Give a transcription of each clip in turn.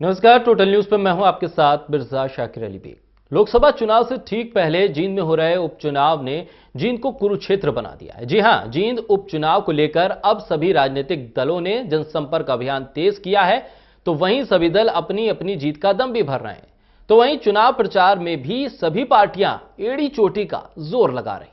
नमस्कार, total news पर मैं हूं आपके साथ मिर्जा शाकिर अली बेग। लोकसभा चुनाव से ठीक पहले जींद में हो रहे उपचुनाव ने जींद को कुरुक्षेत्र बना दिया है। जी हां, जींद उपचुनाव को लेकर अब सभी राजनीतिक दलों ने जनसंपर्क अभियान तेज किया है, तो वहीं सभी दल अपनी अपनी जीत का दम भी भर रहे हैं। तो वहीं चुनाव प्रचार में भी सभी पार्टियां एड़ी चोटी का जोर लगा रही हैं।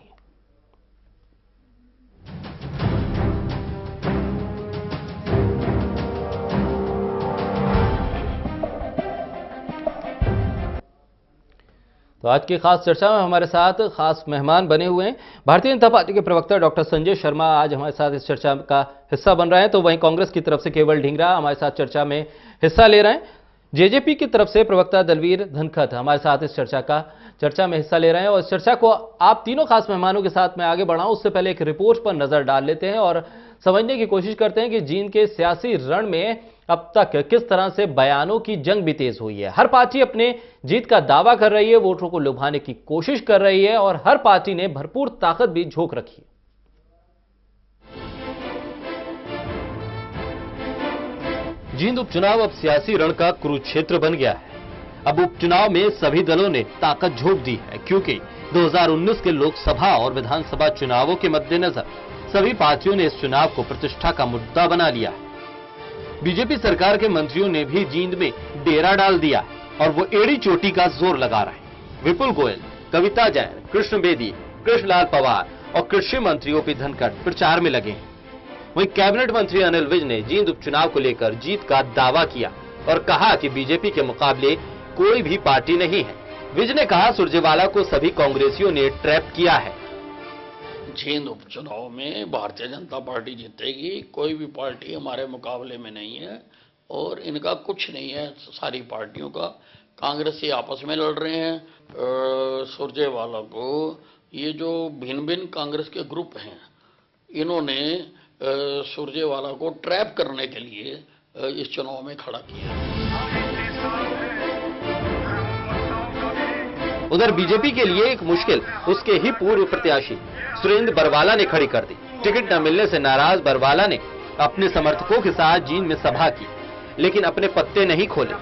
तो आज की खास चर्चा में हमारे साथ खास मेहमान बने हुए हैं। भारतीय जनता पार्टी के प्रवक्ता डॉक्टर संजय शर्मा आज हमारे साथ इस चर्चा का हिस्सा बन रहे हैं, तो वहीं कांग्रेस की तरफ से केवल ढींगरा हमारे साथ चर्चा में हिस्सा ले रहे हैं। जेजेपी की तरफ से प्रवक्ता दलवीर धनखड़ हमारे साथ इस चर्चा में हिस्सा ले रहे हैं। और इस चर्चा को आप तीनों खास मेहमानों के साथ मैं आगे बढ़ाऊं उससे पहले एक रिपोर्ट पर नजर डाल लेते हैं और समझने की कोशिश करते हैं कि जींद के सियासी रण में अब तक किस तरह से बयानों की जंग भी तेज हुई है। हर पार्टी अपने जीत का दावा कर रही है, वोटरों को लुभाने की कोशिश कर रही है और हर पार्टी ने भरपूर ताकत भी झोंक रखी है। जींद उपचुनाव अब सियासी रण का कुरुक्षेत्र बन गया है। अब उपचुनाव में सभी दलों ने ताकत झोंक दी है, क्योंकि 2019 के लोकसभा और विधानसभा चुनावों के मद्देनजर सभी पार्टियों ने इस चुनाव को प्रतिष्ठा का मुद्दा बना लिया है। बीजेपी सरकार के मंत्रियों ने भी जींद में डेरा डाल दिया और वो एड़ी चोटी का जोर लगा रहे हैं। विपुल गोयल, कविता जैन, कृष्ण बेदी, कृष्णलाल पवार और कृषि मंत्री ओपी धनखड़ प्रचार में लगे हैं। वहीं कैबिनेट मंत्री अनिल विज ने जींद उपचुनाव को लेकर जीत का दावा किया और कहा कि बीजेपी के मुकाबले कोई भी पार्टी नहीं है। विज ने कहा, सुरजेवाला को सभी कांग्रेसियों ने ट्रैप किया है। जींद उपचुनाव में भारतीय जनता पार्टी जीतेगी, कोई भी पार्टी हमारे मुकाबले में नहीं है और इनका कुछ नहीं है सारी पार्टियों का। कांग्रेस से आपस में लड़ रहे हैं। सुरजेवाला को ये जो भिन्न भिन्न कांग्रेस के ग्रुप हैं, इन्होंने सुरजेवाला को ट्रैप करने के लिए इस चुनाव में खड़ा किया। उधर बीजेपी के लिए एक मुश्किल उसके ही पूर्व प्रत्याशी सुरेंद्र बरवाला ने खड़ी कर दी। टिकट न मिलने से नाराज बरवाला ने अपने समर्थकों के साथ जींद में सभा की, लेकिन अपने पत्ते नहीं खोले।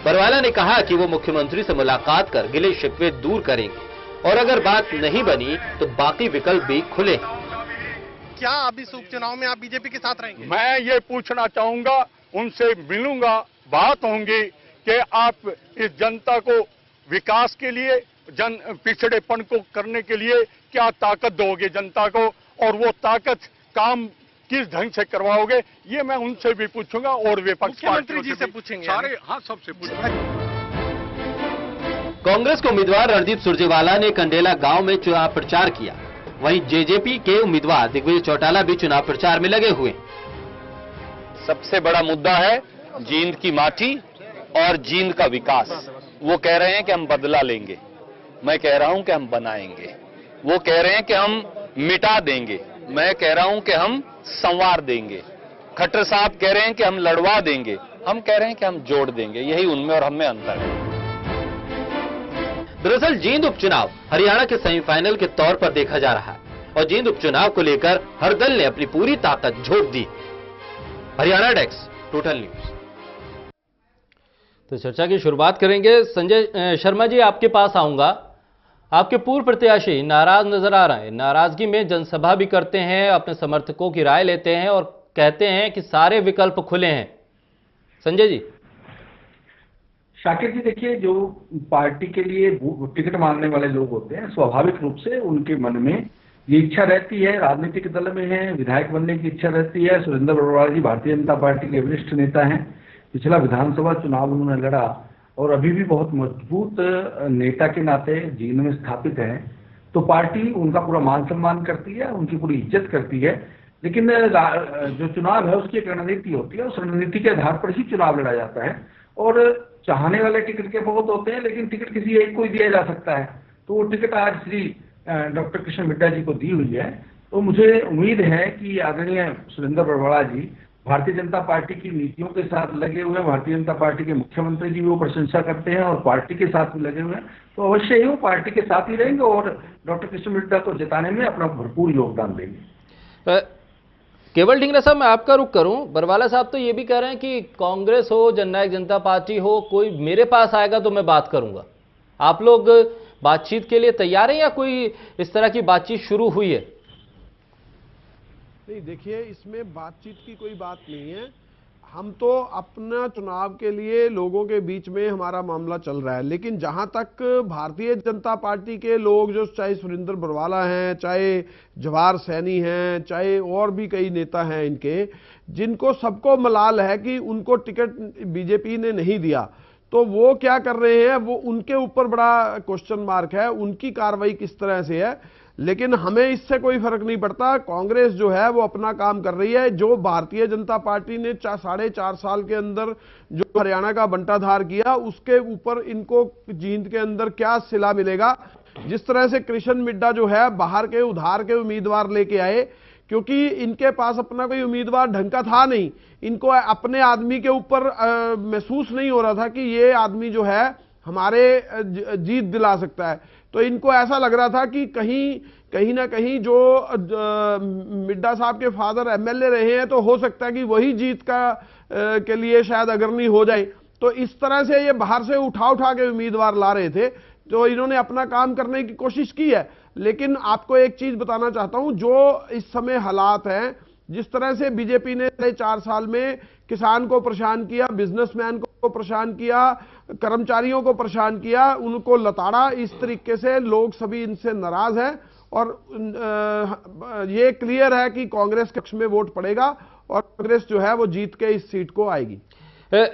बरवाला ने कहा कि वो मुख्यमंत्री से मुलाकात कर गिले शिकवे दूर करेंगे और अगर बात नहीं बनी तो बाकी विकल्प भी खुले। क्या अब इस उपचुनाव में आप बीजेपी के साथ रहेंगे? मैं ये पूछना चाहूंगा, उनसे मिलूंगा, बात होंगी कि आप इस जनता को विकास के लिए, जन पिछड़ेपन को करने के लिए क्या ताकत दोगे जनता को, और वो ताकत काम किस ढंग से करवाओगे, ये मैं उनसे भी पूछूंगा और विपक्ष मुख्यमंत्री जी से पूछेंगे सारे। हाँ, सबसे पूछूंगा। कांग्रेस के उम्मीदवार रणदीप सुरजेवाला ने कंडेला गांव में चुनाव प्रचार किया। वहीं जेजेपी के उम्मीदवार दिग्विजय चौटाला भी चुनाव प्रचार में लगे हुए। सबसे बड़ा मुद्दा है जींद की माटी और जींद का विकास। वो कह रहे हैं कि हम बदला लेंगे, मैं कह रहा हूं कि हम बनाएंगे। वो कह रहे हैं कि हम मिटा देंगे, मैं कह रहा हूं कि हम संवार देंगे। खट्टर साहब कह रहे हैं कि हम लड़वा देंगे, हम कह रहे हैं कि हम जोड़ देंगे। यही उनमें और हमें अंतर है। दरअसल जींद उपचुनाव हरियाणा के सेमीफाइनल के तौर पर देखा जा रहा है और जींद उपचुनाव को लेकर हर दल ने अपनी पूरी ताकत झोंक दी। Haryana desk, total news. तो चर्चा की शुरुआत करेंगे। संजय शर्मा जी, आपके पास आऊंगा। आपके पूर्व प्रत्याशी नाराज नजर आ रहे हैं, नाराजगी में जनसभा भी करते हैं, अपने समर्थकों की राय लेते हैं और कहते हैं कि सारे विकल्प खुले हैं। संजय जी। शाकिर जी, देखिए, जो पार्टी के लिए टिकट मांगने वाले लोग होते हैं, स्वाभाविक रूप से उनके मन में ये इच्छा रहती है, राजनीतिक दल में है, विधायक बनने की इच्छा रहती है। सुरेंद्र बरवाला जी भारतीय जनता पार्टी के वरिष्ठ नेता हैं, पिछला विधानसभा चुनाव उन्होंने लड़ा और अभी भी बहुत मजबूत नेता के नाते जींद में स्थापित है। तो पार्टी उनका पूरा मान सम्मान करती है, उनकी पूरी इज्जत करती है। लेकिन जो चुनाव है उसकी एक रणनीति होती है, उस रणनीति के आधार पर ही चुनाव लड़ा जाता है। और चाहने वाले टिकट के बहुत होते हैं, लेकिन टिकट किसी एक को ही दिया जा सकता है। तो वो टिकट आज श्री डॉक्टर कृष्ण मिड्डा जी को दी हुई है। तो मुझे उम्मीद है कि आदरणीय सुरेंद्र बरवाला जी भारतीय जनता पार्टी की नीतियों के साथ लगे हुए हैं। भारतीय जनता पार्टी के मुख्यमंत्री जी वो प्रशंसा करते हैं और पार्टी के साथ भी लगे हुए हैं, तो अवश्य ही वो पार्टी के साथ ही रहेंगे और डॉक्टर कृष्ण मिड्डा को जिताने में अपना भरपूर योगदान देंगे। केवल ढींगरा साहब, मैं आपका रुख करूं। बरवाला साहब तो ये भी कह रहे हैं कि कांग्रेस हो, जननायक जनता पार्टी हो, कोई मेरे पास आएगा तो मैं बात करूंगा। आप लोग बातचीत के लिए तैयार हैं या कोई इस तरह की बातचीत शुरू हुई है? नहीं, देखिए, इसमें बातचीत की कोई बात नहीं है। हम तो अपना चुनाव के लिए लोगों के बीच में हमारा मामला चल रहा है, लेकिन जहां तक भारतीय जनता पार्टी के लोग, जो चाहे सुरेंद्र बरवाला हैं, चाहे जवाहर सैनी हैं, चाहे और भी कई नेता हैं इनके, जिनको सबको मलाल है कि उनको टिकट बीजेपी ने नहीं दिया, तो वो क्या कर रहे हैं, वो उनके ऊपर बड़ा क्वेश्चन मार्क है, उनकी कार्रवाई किस तरह से है। लेकिन हमें इससे कोई फर्क नहीं पड़ता। कांग्रेस जो है वो अपना काम कर रही है। जो भारतीय जनता पार्टी ने 4.5 साल के अंदर जो हरियाणा का बंटाधार किया, उसके ऊपर इनको जींद के अंदर क्या सिला मिलेगा। जिस तरह से कृष्ण मिड्डा जो है बाहर के उधार के उम्मीदवार लेके आए, क्योंकि इनके पास अपना कोई उम्मीदवार ढंग का था नहीं, इनको अपने आदमी के ऊपर महसूस नहीं हो रहा था कि ये आदमी जो है हमारे जीत दिला सकता है। तो इनको ऐसा लग रहा था कि कहीं ना कहीं जो मिड्डा साहब के फादर एमएलए रहे हैं, तो हो सकता है कि वही जीत के लिए शायद अग्रणी हो जाए। तो इस तरह से ये बाहर से उठा के उम्मीदवार ला रहे थे। तो इन्होंने अपना काम करने की कोशिश की है। लेकिन आपको एक चीज बताना चाहता हूं, जो इस समय हालात हैं, जिस तरह से बीजेपी ने 4 साल में किसान को परेशान किया, बिजनेसमैन को परेशान किया, कर्मचारियों को परेशान किया, उनको लताड़ा, इस तरीके से लोग सभी इनसे नाराज हैं। और ये क्लियर है कि कांग्रेस के पक्ष में वोट पड़ेगा और कांग्रेस जो है वो जीत के इस सीट को आएगी।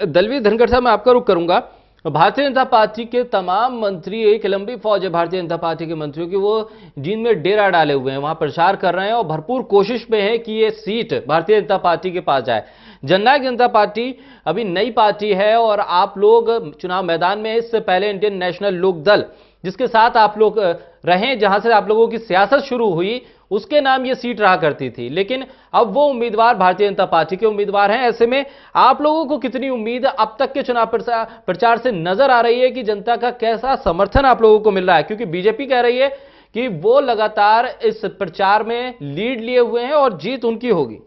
दलवीर धनखड़ साहब, मैं आपका रुख करूंगा। भारतीय जनता पार्टी के तमाम मंत्री, एक लंबी फौज है भारतीय जनता पार्टी के मंत्रियों की, वो जींद में डेरा डाले हुए हैं, वहां प्रचार कर रहे हैं और भरपूर कोशिश में है कि ये सीट भारतीय जनता पार्टी के पास जाए। जननायक जनता पार्टी अभी नई पार्टी है और आप लोग चुनाव मैदान में, इससे पहले इंडियन नेशनल लोक दल, जिसके साथ आप लोग रहे, जहां से आप लोगों की सियासत शुरू हुई, उसके नाम ये सीट रहा करती थी। लेकिन अब वो उम्मीदवार भारतीय जनता पार्टी के उम्मीदवार हैं। ऐसे में आप लोगों को कितनी उम्मीद अब तक के चुनाव प्रचार से नजर आ रही है कि जनता का कैसा समर्थन आप लोगों को मिल रहा है? क्योंकि बीजेपी कह रही है कि वो लगातार इस प्रचार में लीड लिए हुए हैं और जीत उनकी होगी।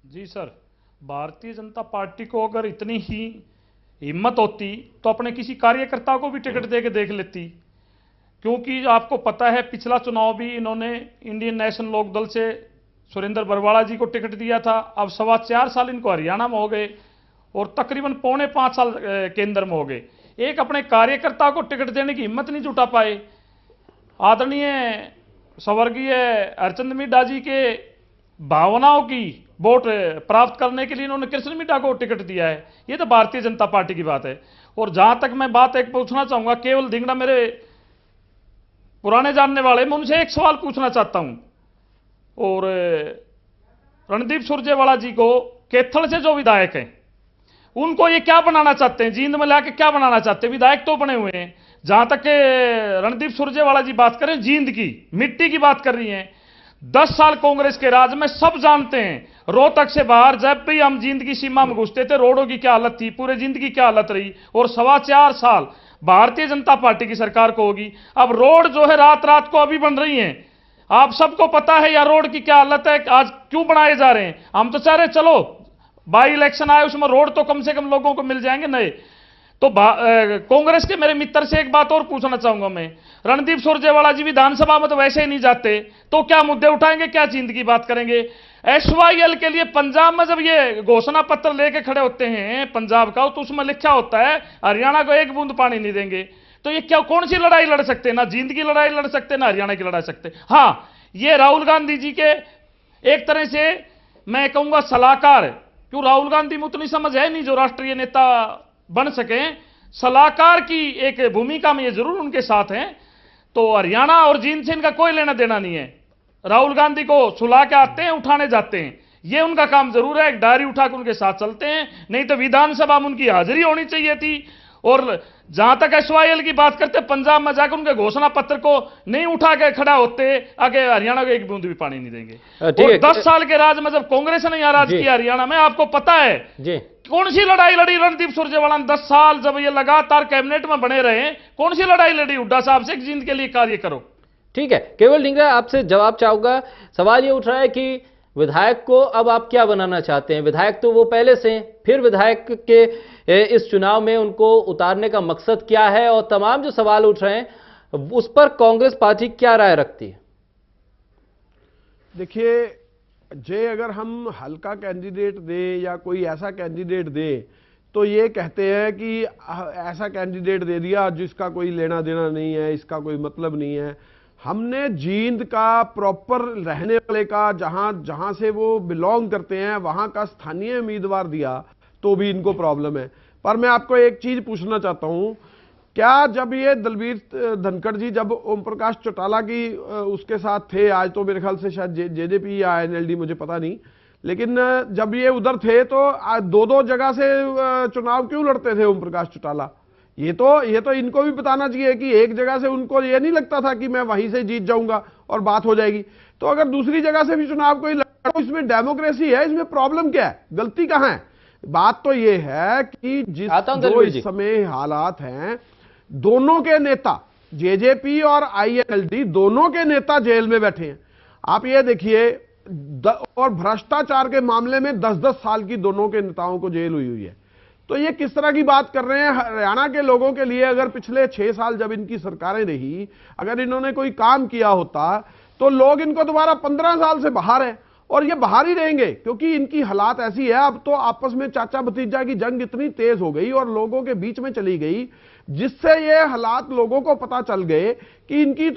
जी सर, भारतीय जनता पार्टी को अगर इतनी ही हिम्मत होती तो अपने किसी कार्यकर्ता को भी टिकट दे के देख लेती। क्योंकि आपको पता है, पिछला चुनाव भी इन्होंने इंडियन नेशनल लोक दल से सुरेंद्र बरवाला जी को टिकट दिया था। अब 4.25 साल इनको हरियाणा में हो गए और तकरीबन 4.25 साल केंद्र में हो गए। एक अपने कार्यकर्ता को टिकट देने की हिम्मत नहीं जुटा पाए। आदरणीय स्वर्गीय हरचंद मिड्डा जी के भावनाओं की वोट प्राप्त करने के लिए इन्होंने कृष्ण मिड्डा को टिकट दिया है। ये तो भारतीय जनता पार्टी की बात है। और जहां तक मैं बात एक पूछना चाहूंगा, केवल ढींगरा मेरे पुराने जानने वाले, मैं उनसे एक सवाल पूछना चाहता हूं। और रणदीप सुरजेवाला जी को कैथल से जो विधायक हैं, उनको ये क्या बनाना चाहते हैं? जींद में लाके क्या बनाना चाहते हैं? विधायक तो बने हुए हैं। जहां तक के रणदीप सुरजेवाला जी बात करें, जींद की मिट्टी की बात कर रही हैं। 10 साल कांग्रेस के राज में सब जानते हैं, रोहतक से बाहर जब भी हम जींद की सीमा में घुसते थे, रोडों की क्या हालत थी, पूरे जींद की क्या हालत रही। और 4.25 साल भारतीय जनता पार्टी की सरकार को होगी। अब रोड जो है रात रात को अभी बन रही हैं। आप सबको पता है यार रोड की क्या हालत है, आज क्यों बनाए जा रहे हैं। हम तो चाह रहे चलो बाई इलेक्शन आए, उसमें रोड तो कम से कम लोगों को मिल जाएंगे नए। तो कांग्रेस के मेरे मित्र से एक बात और पूछना चाहूंगा मैं, रणदीप सुरजेवाला जी विधानसभा में तो वैसे ही नहीं जाते, तो क्या मुद्दे उठाएंगे, क्या जींद की बात करेंगे? SYL के लिए पंजाब में जब ये घोषणा पत्र लेके खड़े होते हैं पंजाब का, तो उसमें लिखा होता है हरियाणा को एक बूंद पानी नहीं देंगे। तो ये क्या, कौन सी लड़ाई लड़ सकते हैं? ना जींद की लड़ाई लड़ सकते, ना हरियाणा की लड़ाई सकते। हाँ, ये राहुल गांधी जी के एक तरह से मैं कहूंगा सलाहकार, क्यों राहुल गांधी में उतनी समझ है नहीं जो राष्ट्रीय नेता बन सके, सलाहकार की एक भूमिका में ये जरूर उनके साथ हैं। तो हरियाणा और जींद से इनका कोई लेना देना नहीं है। राहुल गांधी को सुला के आते हैं, उठाने जाते हैं, ये उनका काम जरूर है। एक डायरी उठाकर उनके साथ चलते हैं, नहीं तो विधानसभा में उनकी हाजिरी होनी चाहिए थी। और जहां तक SYL की बात करते, पंजाब में जाकर उनके घोषणा पत्र को नहीं उठा के खड़ा होते, आगे हरियाणा को एक बूंद भी पानी नहीं देंगे। और 10 साल के राज में जब कांग्रेस ने यहां राज किया हरियाणा में, आपको पता है जी कौन सी लड़ाई लड़ी रणदीप सुरजेवाला ने 10 साल जब ये लगातार कैबिनेट में बने रहे, कौन सी लड़ाई लड़ी हुड्डा साहब से जींद के लिए कार्य करो। ठीक है, केवल ढींगरा आपसे जवाब चाहूंगा। सवाल ये उठ रहा है कि विधायक को अब आप क्या बनाना चाहते हैं? विधायक तो वो पहले से हैं, फिर विधायक के इस चुनाव में उनको उतारने का मकसद क्या है, और तमाम जो सवाल उठ रहे हैं उस पर कांग्रेस पार्टी क्या राय रखती है? देखिए, जे अगर हम हल्का कैंडिडेट दे या कोई ऐसा कैंडिडेट दे तो ये कहते हैं कि ऐसा कैंडिडेट दे दिया जिसका कोई लेना देना नहीं है, इसका कोई मतलब नहीं है। हमने जींद का प्रॉपर रहने वाले का, जहां से वो बिलोंग करते हैं, वहां का स्थानीय उम्मीदवार दिया तो भी इनको प्रॉब्लम है। पर मैं आपको एक चीज पूछना चाहता हूं, क्या जब ये दलवीर धनखड़ जी जब ओम प्रकाश चौटाला की उसके साथ थे, आज तो मेरे ख्याल से शायद जेजेपी या एनएलडी, मुझे पता नहीं, लेकिन जब ये उधर थे तो दो जगह से चुनाव क्यों लड़ते थे ओम प्रकाश चौटाला? ये तो इनको भी बताना चाहिए कि एक जगह से उनको ये नहीं लगता था कि मैं वहीं से जीत जाऊंगा और बात हो जाएगी। तो अगर दूसरी जगह से भी चुनाव कोई लड़ो, इसमें डेमोक्रेसी है, इसमें प्रॉब्लम क्या है, गलती कहां है? बात तो ये है कि जो इस समय हालात हैं, दोनों के नेता जेजेपी और आईएनएलडी दोनों के नेता जेल में बैठे हैं। आप ये देखिए, और भ्रष्टाचार के मामले में 10-10 साल की दोनों के नेताओं को जेल हुई है। तो ये किस तरह की बात कर रहे हैं? हरियाणा के लोगों के लिए अगर पिछले 6 साल जब इनकी सरकारें रही, अगर इन्होंने कोई काम किया होता तो लोग इनको दोबारा 15 साल से बाहर है, और ये बाहर ही रहेंगे क्योंकि इनकी हालात ऐसी है। अब तो आपस में चाचा भतीजा की जंग इतनी तेज हो गई और लोगों के बीच में चली गई, जिससे ये हालात लोगों को पता चल गए कि इनकी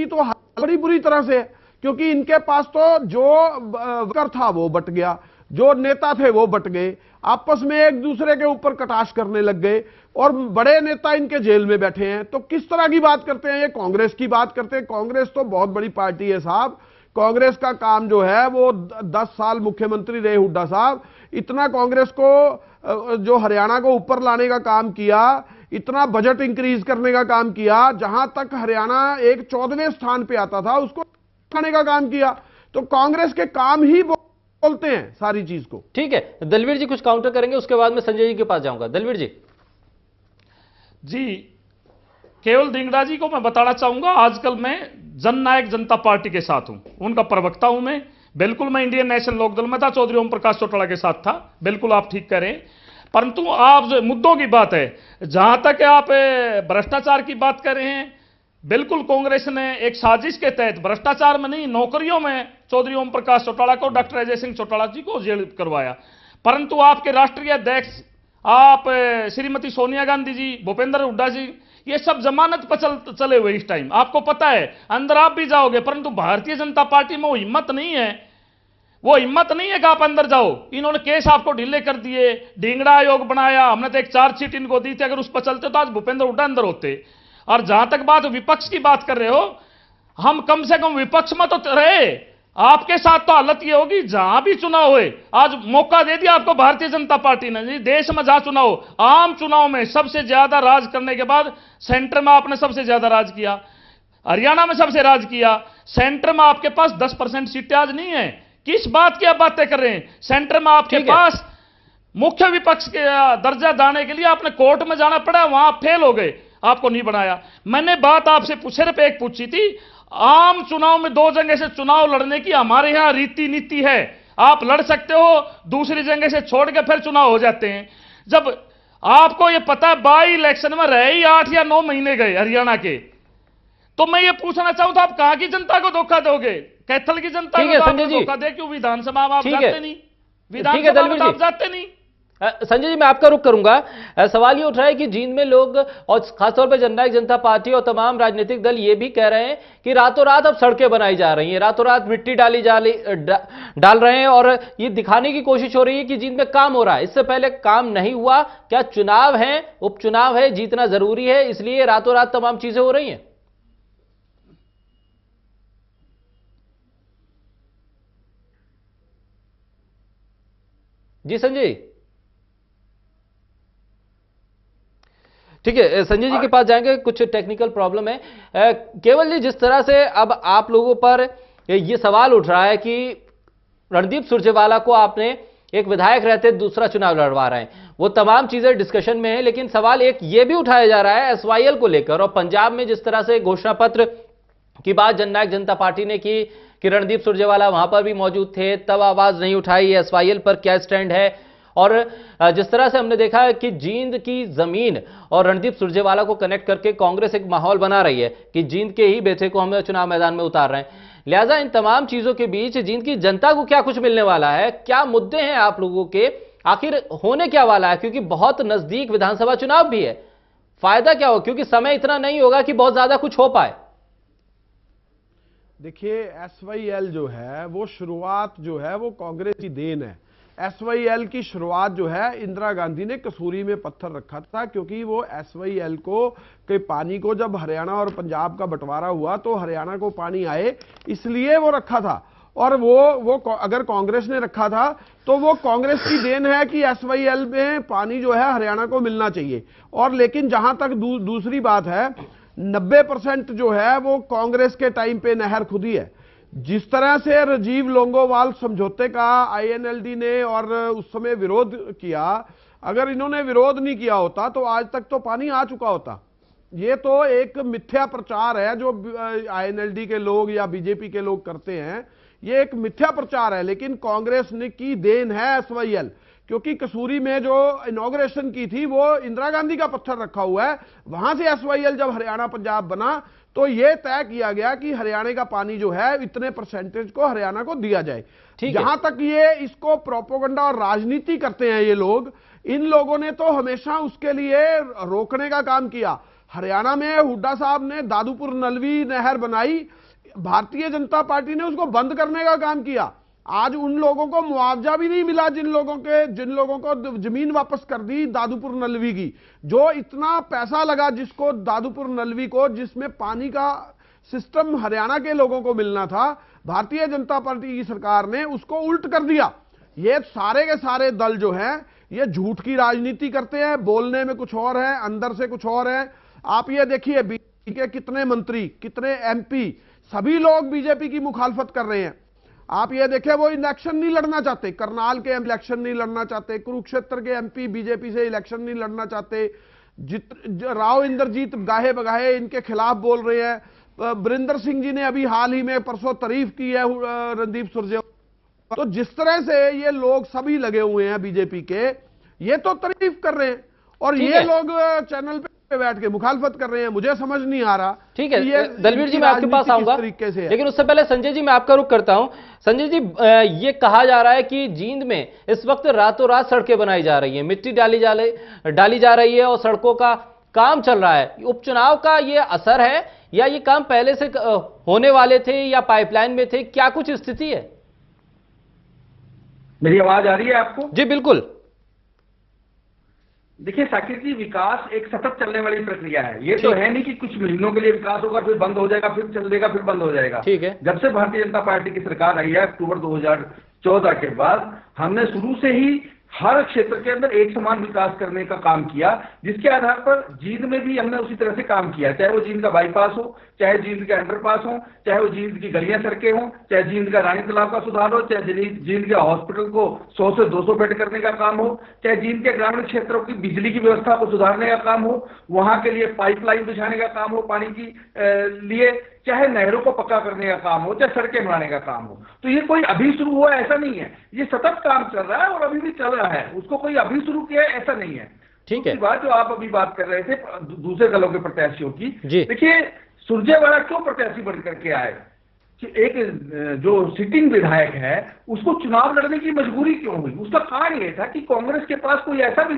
तो बड़ी बुरी तरह से है, क्योंकि इनके पास तो जो वर्कर था वो बट गया, जो नेता थे वो बट गए, आपस में एक दूसरे के ऊपर कटाश करने लग गए, और बड़े नेता इनके जेल में बैठे हैं। तो किस तरह की बात करते हैं? ये कांग्रेस की बात करते हैं। कांग्रेस तो बहुत बड़ी पार्टी है साहब। कांग्रेस का काम जो है वो 10 साल मुख्यमंत्री रहे हुड्डा साहब, इतना कांग्रेस को जो हरियाणा को ऊपर लाने का काम किया, इतना बजट इंक्रीज करने का काम किया, जहां तक हरियाणा एक 14वें स्थान पे आता था उसको लाने का काम किया। तो कांग्रेस के काम ही बोलते हैं सारी चीज को। ठीक है, दलवीर जी कुछ काउंटर करेंगे, उसके बाद मैं संजय जी के पास जाऊंगा। दलवीर जी। जी, केवल ढींगरा जी को मैं बताना चाहूंगा, आजकल मैं जननायक जनता पार्टी के साथ हूं, उनका प्रवक्ता हूं मैं। बिल्कुल मैं इंडियन नेशनल लोकदल में था, चौधरी ओम प्रकाश चौटाला के साथ था, बिल्कुल आप ठीक करें। परंतु आप जो मुद्दों की बात है, जहां तक आप भ्रष्टाचार की बात कर रहे हैं, बिल्कुल कांग्रेस ने एक साजिश के तहत भ्रष्टाचार में नहीं, नौकरियों में चौधरी ओम प्रकाश चौटाला को, डॉक्टर अजय सिंह चौटाला जी को जेल करवाया। परंतु आपके राष्ट्रीय अध्यक्ष आप श्रीमती सोनिया गांधी जी, भूपेंद्र हुड्डा जी, ये सब जमानत पर चले हुए इस टाइम। आपको पता है अंदर आप भी जाओगे, परंतु भारतीय जनता पार्टी में वो हिम्मत नहीं है, वो हिम्मत नहीं है कि आप अंदर जाओ। इन्होंने केस आपको ढीले कर दिए, ढींगड़ा आयोग बनाया, हमने तो एक चार्जशीट इनको दी थी, अगर उस पर चलते तो आज भूपेंद्र हुड्डा अंदर होते। और जहां तक बात विपक्ष की बात कर रहे हो, हम कम से कम विपक्ष में तो रहे। आपके साथ तो हालत ये होगी, जहां भी चुनाव हुए, आज मौका दे दिया आपको भारतीय जनता पार्टी ने, देश में जहां चुनाव, आम चुनाव में सबसे ज्यादा राज करने के बाद सेंटर में आपने सबसे ज्यादा राज किया, हरियाणा में सबसे राज किया, सेंटर में आपके पास 10% सीटें आज नहीं है। किस बात की आप बातें कर रहे हैं? सेंटर में आपके पास मुख्य विपक्ष के दर्जा दाने के लिए आपने कोर्ट में जाना पड़ा, वहां आप फेल हो गए, आपको नहीं बनाया। मैंने बात आपसे सिर्फ एक पूछी थी, आम चुनाव में 2 जगह से चुनाव लड़ने की हमारे यहां रीति नीति है, आप लड़ सकते हो, दूसरी जगह से छोड़ के फिर चुनाव हो जाते हैं। जब आपको यह पता है बाई इलेक्शन में रहे ही 8 या 9 महीने गए हरियाणा के, तो मैं ये पूछना चाहूं था आप कहां की जनता को धोखा दोगे? कैथल की जनता को धोखा दे, क्यों विधानसभा में आप जाते नहीं? विधानसभा में आप जाते नहीं। संजय जी, मैं आपका रुख करूंगा। सवाल ये उठ रहा है कि जींद में लोग, और खासतौर पर जननायक जनता पार्टी और तमाम राजनीतिक दल ये भी कह रहे हैं कि रातों रात अब सड़कें बनाई जा रही हैं, रातों रात मिट्टी डाल रहे हैं, और ये दिखाने की कोशिश हो रही है कि जींद में काम हो रहा है। इससे पहले काम नहीं हुआ। क्या चुनाव है, उपचुनाव है, जीतना जरूरी है, इसलिए रातों रात तमाम चीजें हो रही हैं? जी संजय। ठीक है, संजय जी के पास जाएंगे, कुछ टेक्निकल प्रॉब्लम है। केवल जी, जिस तरह से अब आप लोगों पर ये सवाल उठ रहा है कि रणदीप सुरजेवाला को आपने एक विधायक रहते दूसरा चुनाव लड़वा रहे हैं, वो तमाम चीजें डिस्कशन में है, लेकिन सवाल एक ये भी उठाया जा रहा है एसवाईएल को लेकर, और पंजाब में जिस तरह से घोषणा पत्र की बात जननायक जनता पार्टी ने की कि रणदीप सुरजेवाला वहां पर भी मौजूद थे, तब आवाज नहीं उठाई। एसवाईएल पर क्या स्टैंड है, और जिस तरह से हमने देखा कि जींद की जमीन और रणदीप सुरजेवाला को कनेक्ट करके कांग्रेस एक माहौल बना रही है कि जींद के ही बेटे को हम चुनाव मैदान में उतार रहे हैं। लिहाजा इन तमाम चीजों के बीच जींद की जनता को क्या कुछ मिलने वाला है, क्या मुद्दे हैं आप लोगों के, आखिर होने क्या वाला है, क्योंकि बहुत नजदीक विधानसभा चुनाव भी है, फायदा क्या हो, क्योंकि समय इतना नहीं होगा कि बहुत ज्यादा कुछ हो पाए। देखिए, एसवाईएल जो है वो शुरुआत जो है वो कांग्रेस की देन है। एसवाईएल की शुरुआत जो है इंदिरा गांधी ने कसूरी में पत्थर रखा था, क्योंकि वो एसवाईएल को के पानी को जब हरियाणा और पंजाब का बंटवारा हुआ तो हरियाणा को पानी आए, इसलिए वो रखा था। और वो अगर कांग्रेस ने रखा था तो वो कांग्रेस की देन है कि एसवाईएल में पानी जो है हरियाणा को मिलना चाहिए। और लेकिन जहां तक दूसरी बात है, 90% जो है वो कांग्रेस के टाइम पे नहर खुदी है। जिस तरह से राजीव लोंगोवाल समझौते का आईएनएलडी ने और उस समय विरोध किया, अगर इन्होंने विरोध नहीं किया होता तो आज तक तो पानी आ चुका होता। ये तो एक मिथ्या प्रचार है जो आईएनएलडी के लोग या बीजेपी के लोग करते हैं, ये एक मिथ्या प्रचार है। लेकिन कांग्रेस ने की देन है एसवाईएल, क्योंकि कसूरी में जो इनॉग्रेशन की थी वो इंदिरा गांधी का पत्थर रखा हुआ है। वहां से एसवाईएल जब हरियाणा पंजाब बना तो यह तय किया गया कि हरियाणा का पानी जो है इतने परसेंटेज को हरियाणा को दिया जाए। जहां तक ये इसको प्रोपोगंडा और राजनीति करते हैं ये लोग, इन लोगों ने तो हमेशा उसके लिए रोकने का काम किया। हरियाणा में हुड्डा साहब ने दादूपुर नलवी नहर बनाई, भारतीय जनता पार्टी ने उसको बंद करने का काम किया। आज उन लोगों को मुआवजा भी नहीं मिला जिन लोगों को जमीन वापस कर दी दादूपुर नलवी की। जो इतना पैसा लगा जिसको दादूपुर नलवी को, जिसमें पानी का सिस्टम हरियाणा के लोगों को मिलना था, भारतीय जनता पार्टी की सरकार ने उसको उल्ट कर दिया। ये सारे के सारे दल जो हैं ये झूठ की राजनीति करते हैं, बोलने में कुछ और है, अंदर से कुछ और है। आप ये देखिए, बीजेपी के कितने मंत्री, कितने एमपी, सभी लोग बीजेपी की मुखालफत कर रहे हैं। आप ये देखें, वो इलेक्शन नहीं लड़ना चाहते, करनाल के इलेक्शन नहीं लड़ना चाहते, कुरुक्षेत्र के एमपी बीजेपी से इलेक्शन नहीं लड़ना चाहते, राव इंद्रजीत गाहे बगाहे इनके खिलाफ बोल रहे हैं। बरिंदर सिंह जी ने अभी हाल ही में परसों तारीफ की है रणदीप सुरजेवाला। तो जिस तरह से ये लोग सभी लगे हुए हैं बीजेपी के, ये तो तारीफ कर रहे हैं और ये लोग चैनल पे बैठ के मुखालफत कर रहे हैं। मुझे समझ नहीं आ रहा। ठीक है दलवीर जी, मैं आपके पास आऊंगा, लेकिन उससे पहले संजय जी मैं आपका रुख करता हूं। संजय जी, ये कहा जा रहा है कि जींद में इस वक्त रातों रात सड़कें बनाई जा रही हैं, मिट्टी डाली जा रही है और सड़कों का काम चल रहा है। उपचुनाव का ये असर है या ये काम पहले से होने वाले थे या पाइपलाइन में थे, क्या कुछ स्थिति है? मेरी आवाज आ रही है आपको? जी बिल्कुल। देखिए शाकिर जी, विकास एक सतत चलने वाली प्रक्रिया है। ये तो है नहीं कि कुछ महीनों के लिए विकास होगा फिर बंद हो जाएगा, फिर चलेगा, फिर बंद हो जाएगा। ठीक है। जब से भारतीय जनता पार्टी की सरकार आई है अक्टूबर 2014 के बाद, हमने शुरू से ही हर क्षेत्र के अंदर एक समान विकास करने का काम किया, जिसके आधार पर जींद में भी हमने उसी तरह से काम किया। चाहे वो जींद का बाईपास हो, चाहे जींद के अंडरपास हो, चाहे वो जींद की गलियां सड़कें हों, चाहे जींद का रानी तालाब का सुधार हो, चाहे जींद के हॉस्पिटल को 100 से 200 बेड करने का काम हो, चाहे जींद के ग्रामीण क्षेत्रों की बिजली की व्यवस्था को सुधारने का काम हो, वहां के लिए पाइपलाइन बिछाने का काम हो पानी की लिए, चाहे नहरों को पक्का करने का काम हो, चाहे सड़कें बनाने का काम हो। तो ये कोई अभी शुरू हुआ ऐसा नहीं है, ये सतत काम चल रहा है और अभी भी चल रहा है। उसको कोई अभी शुरू किया है ऐसा नहीं है। ठीक है। बात जो आप अभी बात कर रहे थे दूसरे दलों के प्रत्याशियों की, देखिए सुरजेवाला क्यों प्रत्याशी बन करके आए कि एक जो सिटिंग विधायक है उसको चुनाव लड़ने की मजबूरी क्यों हुई? उसका कारण यह था कि कांग्रेस के पास कोई ऐसा भी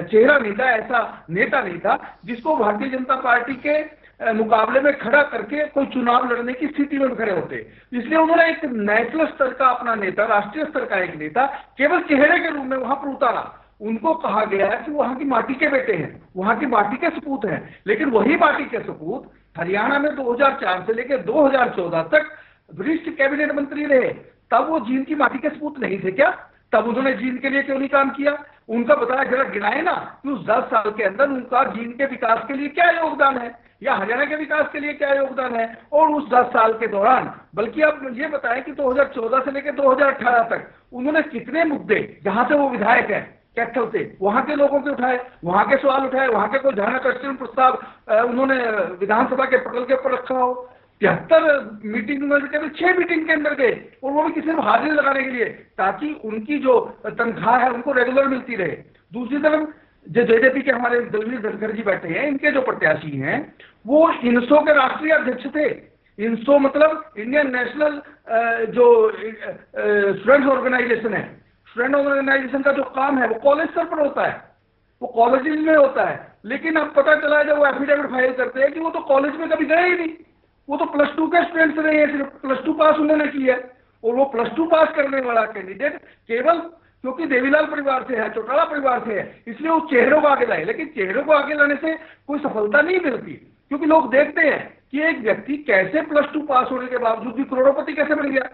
चेहरा नहीं था, ऐसा नेता नहीं था जिसको भारतीय जनता पार्टी के मुकाबले में खड़ा करके कोई चुनाव लड़ने की स्थिति में खड़े होते। इसलिए उन्होंने एक नेशनल स्तर का अपना नेता, राष्ट्रीय स्तर का एक नेता केवल चेहरे के रूप में वहां पर उतारा। उनको कहा गया है कि वहां की माटी के बेटे हैं, वहां की माटी के सपूत हैं, लेकिन वही माटी के सपूत हरियाणा में 2004 से लेकर 2014 तक वरिष्ठ कैबिनेट मंत्री रहे। तब वो जींद की माटी के सपूत नहीं थे क्या? तब उन्होंने जींद के लिए क्यों नहीं काम किया? उनका बताया, जरा गिनाए ना कि उस 10 साल के अंदर उनका जींद के विकास के लिए क्या योगदान है या हरियाणा के विकास के लिए क्या योगदान है। और उस 10 साल के दौरान, बल्कि आप ये बताएं कि 2014 से लेकर 2018 तक उन्होंने कितने मुद्दे, जहां से वो विधायक है कैथल से, वहां के लोगों के उठाए, वहां के सवाल उठाए, वहां के कोई ध्यानाकर्षण प्रस्ताव उन्होंने विधानसभा के पटल के ऊपर रखा हो। 73 मीटिंग में कभी 6 मीटिंग के अंदर गए, और वो भी किसी को हाजिरी लगाने के लिए, ताकि उनकी जो तनख्वाह है उनको रेगुलर मिलती रहे। दूसरी तरफ जो जेजेपी के हमारे दलवीर धनखड़ जी बैठे हैं, इनके जो प्रत्याशी हैं वो इनसो के राष्ट्रीय अध्यक्ष थे। इनसो मतलब इंडियन नेशनल जो स्टूडेंट ऑर्गेनाइजेशन है, स्टूडेंट ऑर्गेनाइजेशन का जो काम है वो कॉलेज स्तर पर होता है, वो कॉलेज में होता है। लेकिन अब पता चला जब वो एफिडेविट फाइल करते हैं कि वो तो कॉलेज में कभी गए ही नहीं, वो तो +2 के स्टूडेंट्स रहे हैं, सिर्फ +2 पास उन्होंने की है। और वो +2 पास करने वाला कैंडिडेट केवल क्योंकि देवीलाल परिवार से है, चौटाला परिवार से है, इसलिए वो चेहरों को आगे लाए। लेकिन चेहरों को आगे लाने से कोई सफलता नहीं मिलती, क्योंकि लोग देखते हैं कि एक व्यक्ति कैसे +2 पास होने के बावजूद भी करोड़पति कैसे बन गया।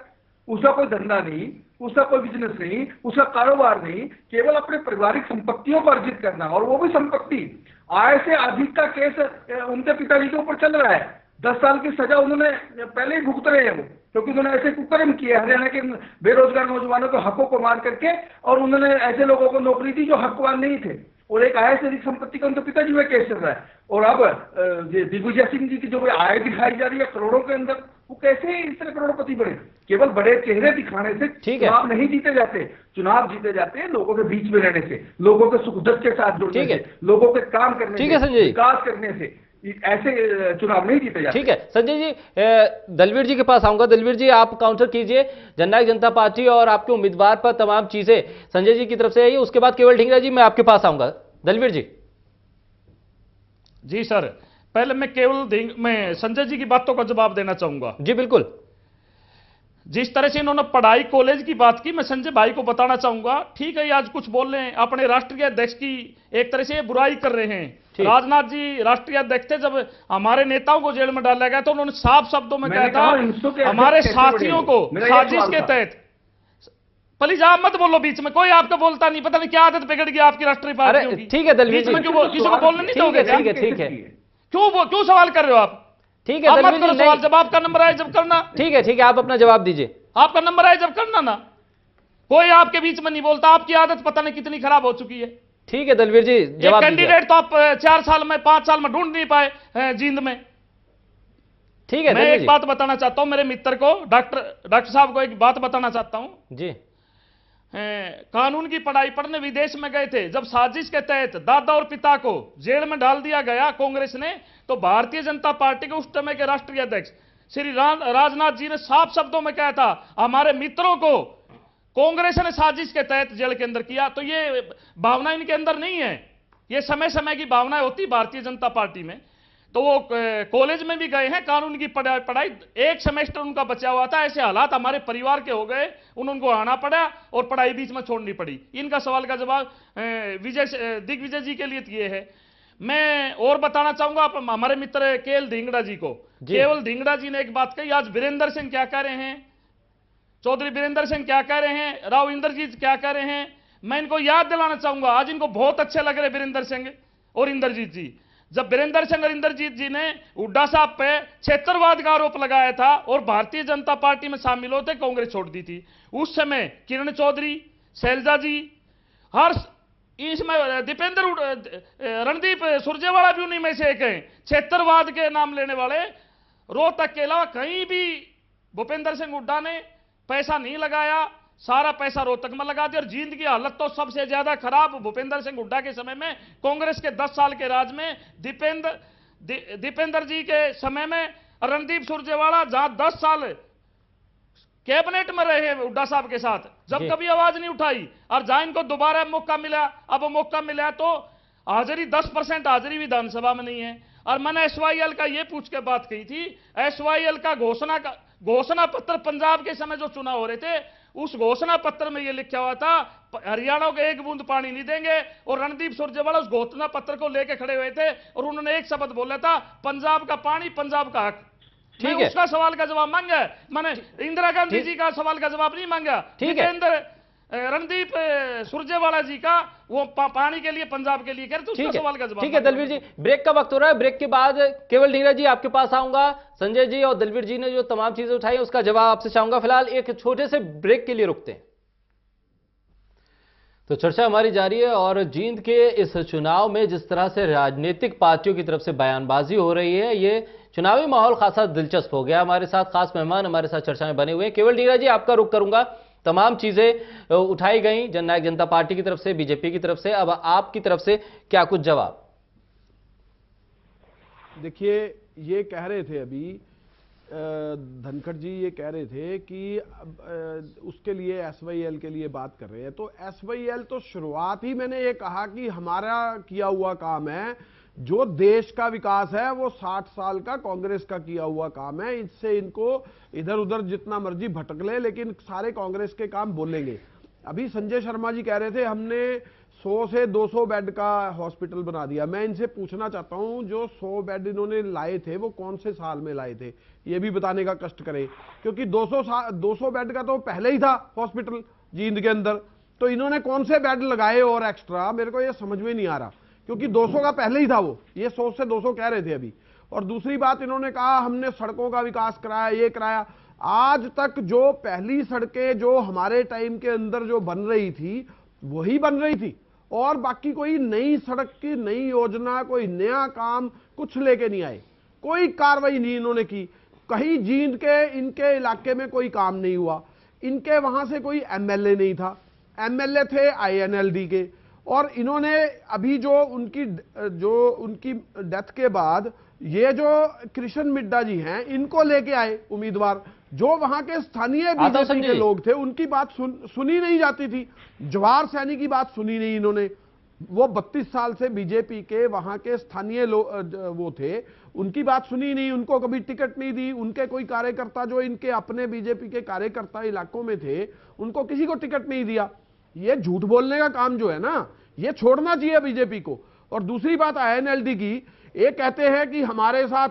उसका कोई धंधा नहीं, उसका कोई बिजनेस नहीं, उसका कारोबार नहीं, केवल अपने पारिवारिक संपत्तियों को अर्जित करना, और वो भी संपत्ति आय से अधिक का केस उनके पिताजी के ऊपर चल रहा है। 10 साल की सजा उन्होंने पहले ही भुगत रहे हैं वो, क्योंकि उन्होंने ऐसे कुकर्म किए हरियाणा के बेरोजगार नौजवानों के हकों को मार करके, और उन्होंने ऐसे लोगों को नौकरी दी जो हकवान नहीं थे, और एक आय से अधिक संपत्ति का उनके पिताजी में केस चल रहा है। और अब दिग्विजय सिंह जी की जो आय दिखाई जा रही है करोड़ों के अंदर, वो कैसे इस तरह करोड़पति बने? केवल बड़े चेहरे दिखाने से चुनाव नहीं जीते जाते। चुनाव जीते जाते हैं लोगों के बीच में रहने से, लोगों के सुख दुख के साथ जुड़ने से, लोगों के काम करने से, विकास करने से। ऐसे चुनाव नहीं जीते जाते। ठीक है संजय जी, दलवीर जी के पास आऊंगा। दलवीर जी, आप काउंटर कीजिए। जननायक जनता पार्टी और आपके उम्मीदवार पर तमाम चीजें संजय जी की तरफ से आई, उसके बाद केवल ढींगरा जी मैं आपके पास आऊंगा। दलवीर जी। जी सर, पहले मैं संजय जी की बातों का जवाब देना चाहूंगा। जी बिल्कुल। जिस तरह से इन्होंने पढ़ाई कॉलेज की बात की, मैं संजय भाई को बताना चाहूंगा, ठीक है आज कुछ बोल रहे हैं, अपने राष्ट्रीय अध्यक्ष की एक तरह से बुराई कर रहे हैं। राजनाथ जी राष्ट्रीय अध्यक्ष थे, जब हमारे नेताओं को जेल में डाला गया तो उन्होंने साफ शब्दों में कहा था हमारे साथियों को साजिश के तहत। प्लीज आप मत बोलो बीच में, कोई आपका बोलता नहीं, पता नहीं क्या आदत बिगड़ गई आपकी राष्ट्रीय पार्टियों की। ठीक है दलवीर जी, किसी को बोलने नहीं दोगे? ठीक है। क्यों सवाल कर रहे हो आप? ठीक है दलवीर जी, सवाल जब आपका नंबर आए जब करना। ठीक है, आप अपना जवाब दीजिए। आपका नंबर आए जब करना ना, कोई आपके बीच में नहीं बोलता। आपकी आदत पता नहीं कितनी खराब हो चुकी है। ठीक है दलवीर जी, जवाब कैंडिडेट तो आप 4 साल में 5 साल में ढूंढ नहीं पाए जींद में। ठीक है, मैं एक बात बताना चाहता हूं मेरे मित्र को, डॉक्टर साहब को एक बात बताना चाहता हूं जी। कानून की पढ़ाई पढ़ने विदेश में गए थे, जब साजिश के तहत दादा और पिता को जेल में डाल दिया गया कांग्रेस ने, तो भारतीय जनता पार्टी के उस समय के राष्ट्रीय अध्यक्ष श्री राजनाथ जी ने साफ शब्दों में कहा था हमारे मित्रों को कांग्रेस ने साजिश के तहत जेल के अंदर किया। तो ये भावना इनके अंदर नहीं है, ये समय समय की भावनाएं होती भारतीय जनता पार्टी में। तो वो कॉलेज में भी गए हैं, कानून की पढ़ाई 1 सेमेस्टर उनका बचा हुआ था, ऐसे हालात हमारे परिवार के हो गए, उनको आना पड़ा और पढ़ाई बीच में छोड़नी पड़ी। इनका सवाल का जवाब दिग्विजय जी के लिए ये है। मैं और बताना चाहूंगा हमारे मित्र केवल ढींगरा जी को। केवल ढींगरा जी ने एक बात कही, आज वीरेंद्र सिंह क्या कह रहे हैं, चौधरी वीरेंद्र सिंह क्या कह रहे हैं, राव इंद्रजीत क्या कह रहे हैं। मैं इनको याद दिलाना चाहूंगा, आज इनको बहुत अच्छे लग रहे वीरेंद्र सिंह और इंद्रजीत जी। जब वीरेंद्र सिंह और इंद्रजीत जी ने हुड्डा साहब पे क्षेत्रवाद का आरोप लगाया था और भारतीय जनता पार्टी में शामिल होते कांग्रेस छोड़ दी थी, उस समय किरण चौधरी, शैलजा जी, हर्ष, इसमें रणदीप सुरजेवाला भी उन्हीं में से एक है। क्षेत्रवाद के नाम लेने वाले रोहतक के अलावा कहीं भी भूपेंद्र सिंह हुड्डा ने पैसा नहीं लगाया, सारा पैसा रोहतक में लगा दिया। और जींद की हालत तो सबसे ज्यादा खराब भूपेंद्र सिंह हुड्डा के समय में, कांग्रेस के 10 साल के राज में, दीपेंद्र जी के समय में, रणदीप सुरजेवाला जहां 10 साल कैबिनेट में रहे हुड्डा साहब के साथ, जब कभी आवाज नहीं उठाई। और जहां इनको दोबारा मौका मिला, अब मौका मिला तो हाजिरी 10% हाजिरी विधानसभा में नहीं है। और मैंने SYL का ये पूछ के बात कही थी, SYL का घोषणा पत्र पंजाब के समय जो चुनाव हो रहे थे, उस घोषणा पत्र में ये लिखा हुआ था हरियाणा को 1 बूंद पानी नहीं देंगे। और रणदीप सुरजेवाला उस घोषणा पत्र को लेकर खड़े हुए थे और उन्होंने एक शब्द बोला था, पंजाब का पानी पंजाब का हक। ठीक है, उसका सवाल का जवाब मांगा, मैंने इंदिरा गांधी जी का सवाल का जवाब नहीं मांगा। ठीक है, रणदीप सुरजेवाला जी का वो पानी के लिए पंजाब के लिए कह रहे, तो उसका सवाल का जवाब। ठीक है दलवीर जी, ब्रेक का वक्त हो रहा है, ब्रेक के बाद केवल ढींगरा जी आपके पास आऊंगा। संजय जी और दलवीर जी ने जो तमाम चीजें उठाई उसका जवाब आपसे चाहूंगा। फिलहाल एक छोटे से ब्रेक के लिए रुकते हैं। तो चर्चा हमारी जारी है और जींद के इस चुनाव में जिस तरह से राजनीतिक पार्टियों की तरफ से बयानबाजी हो रही है, ये चुनावी माहौल खासा दिलचस्प हो गया। हमारे साथ खास मेहमान हमारे साथ चर्चा में बने हुए हैं। केवल ढींगरा जी, आपका रुख करूंगा। तमाम चीजें उठाई गई जननायक जनता पार्टी की तरफ से, बीजेपी की तरफ से, अब आपकी तरफ से क्या कुछ जवाब? देखिए, ये कह रहे थे अभी धनखड़ जी, ये कह रहे थे कि उसके लिए SYL के लिए बात कर रहे हैं। तो SYL तो शुरुआत ही मैंने ये कहा कि हमारा किया हुआ काम है, जो देश का विकास है वो 60 साल का कांग्रेस का किया हुआ काम है। इससे इनको इधर उधर जितना मर्जी भटक ले, लेकिन सारे कांग्रेस के काम बोलेंगे। अभी संजय शर्मा जी कह रहे थे हमने 100 से 200 बेड का हॉस्पिटल बना दिया। मैं इनसे पूछना चाहता हूं, जो 100 बेड इन्होंने लाए थे वो कौन से साल में लाए थे, ये भी बताने का कष्ट करें, क्योंकि 200 बेड का तो पहले ही था हॉस्पिटल जींद के अंदर। तो इन्होंने कौन से बेड लगाए और एक्स्ट्रा, मेरे को ये समझ में नहीं आ रहा, क्योंकि 200 का पहले ही था वो। ये 100 से 200 कह रहे थे अभी। और दूसरी बात, इन्होंने कहा हमने सड़कों का विकास कराया, ये कराया। आज तक जो पहली सड़कें जो हमारे टाइम के अंदर जो बन रही थी वही बन रही थी, और बाकी कोई नई सड़क की नई योजना, कोई नया काम कुछ लेके नहीं आए। कोई कार्रवाई नहीं इन्होंने की। कहीं जींद के इनके इलाके में कोई काम नहीं हुआ। इनके वहां से कोई MLA नहीं था, MLA थे INLD के। और इन्होंने अभी जो उनकी डेथ के बाद ये जो कृष्ण मिड्डा जी हैं, इनको लेके आए उम्मीदवार, जो वहां के स्थानीय बीजेपी के लोग थे, उनकी बात सुनी नहीं जाती थी। जवाहर सैनी की बात सुनी नहीं इन्होंने। वो 32 साल से बीजेपी के वहां के स्थानीय वो थे, उनकी बात सुनी नहीं, उनको कभी टिकट नहीं दी। उनके कोई कार्यकर्ता जो इनके अपने बीजेपी के कार्यकर्ता इलाकों में थे, उनको किसी को टिकट नहीं दिया। ये झूठ बोलने का काम जो है ना, ये छोड़ना चाहिए बीजेपी को। और दूसरी बात INLD की, ये कहते हैं कि हमारे साथ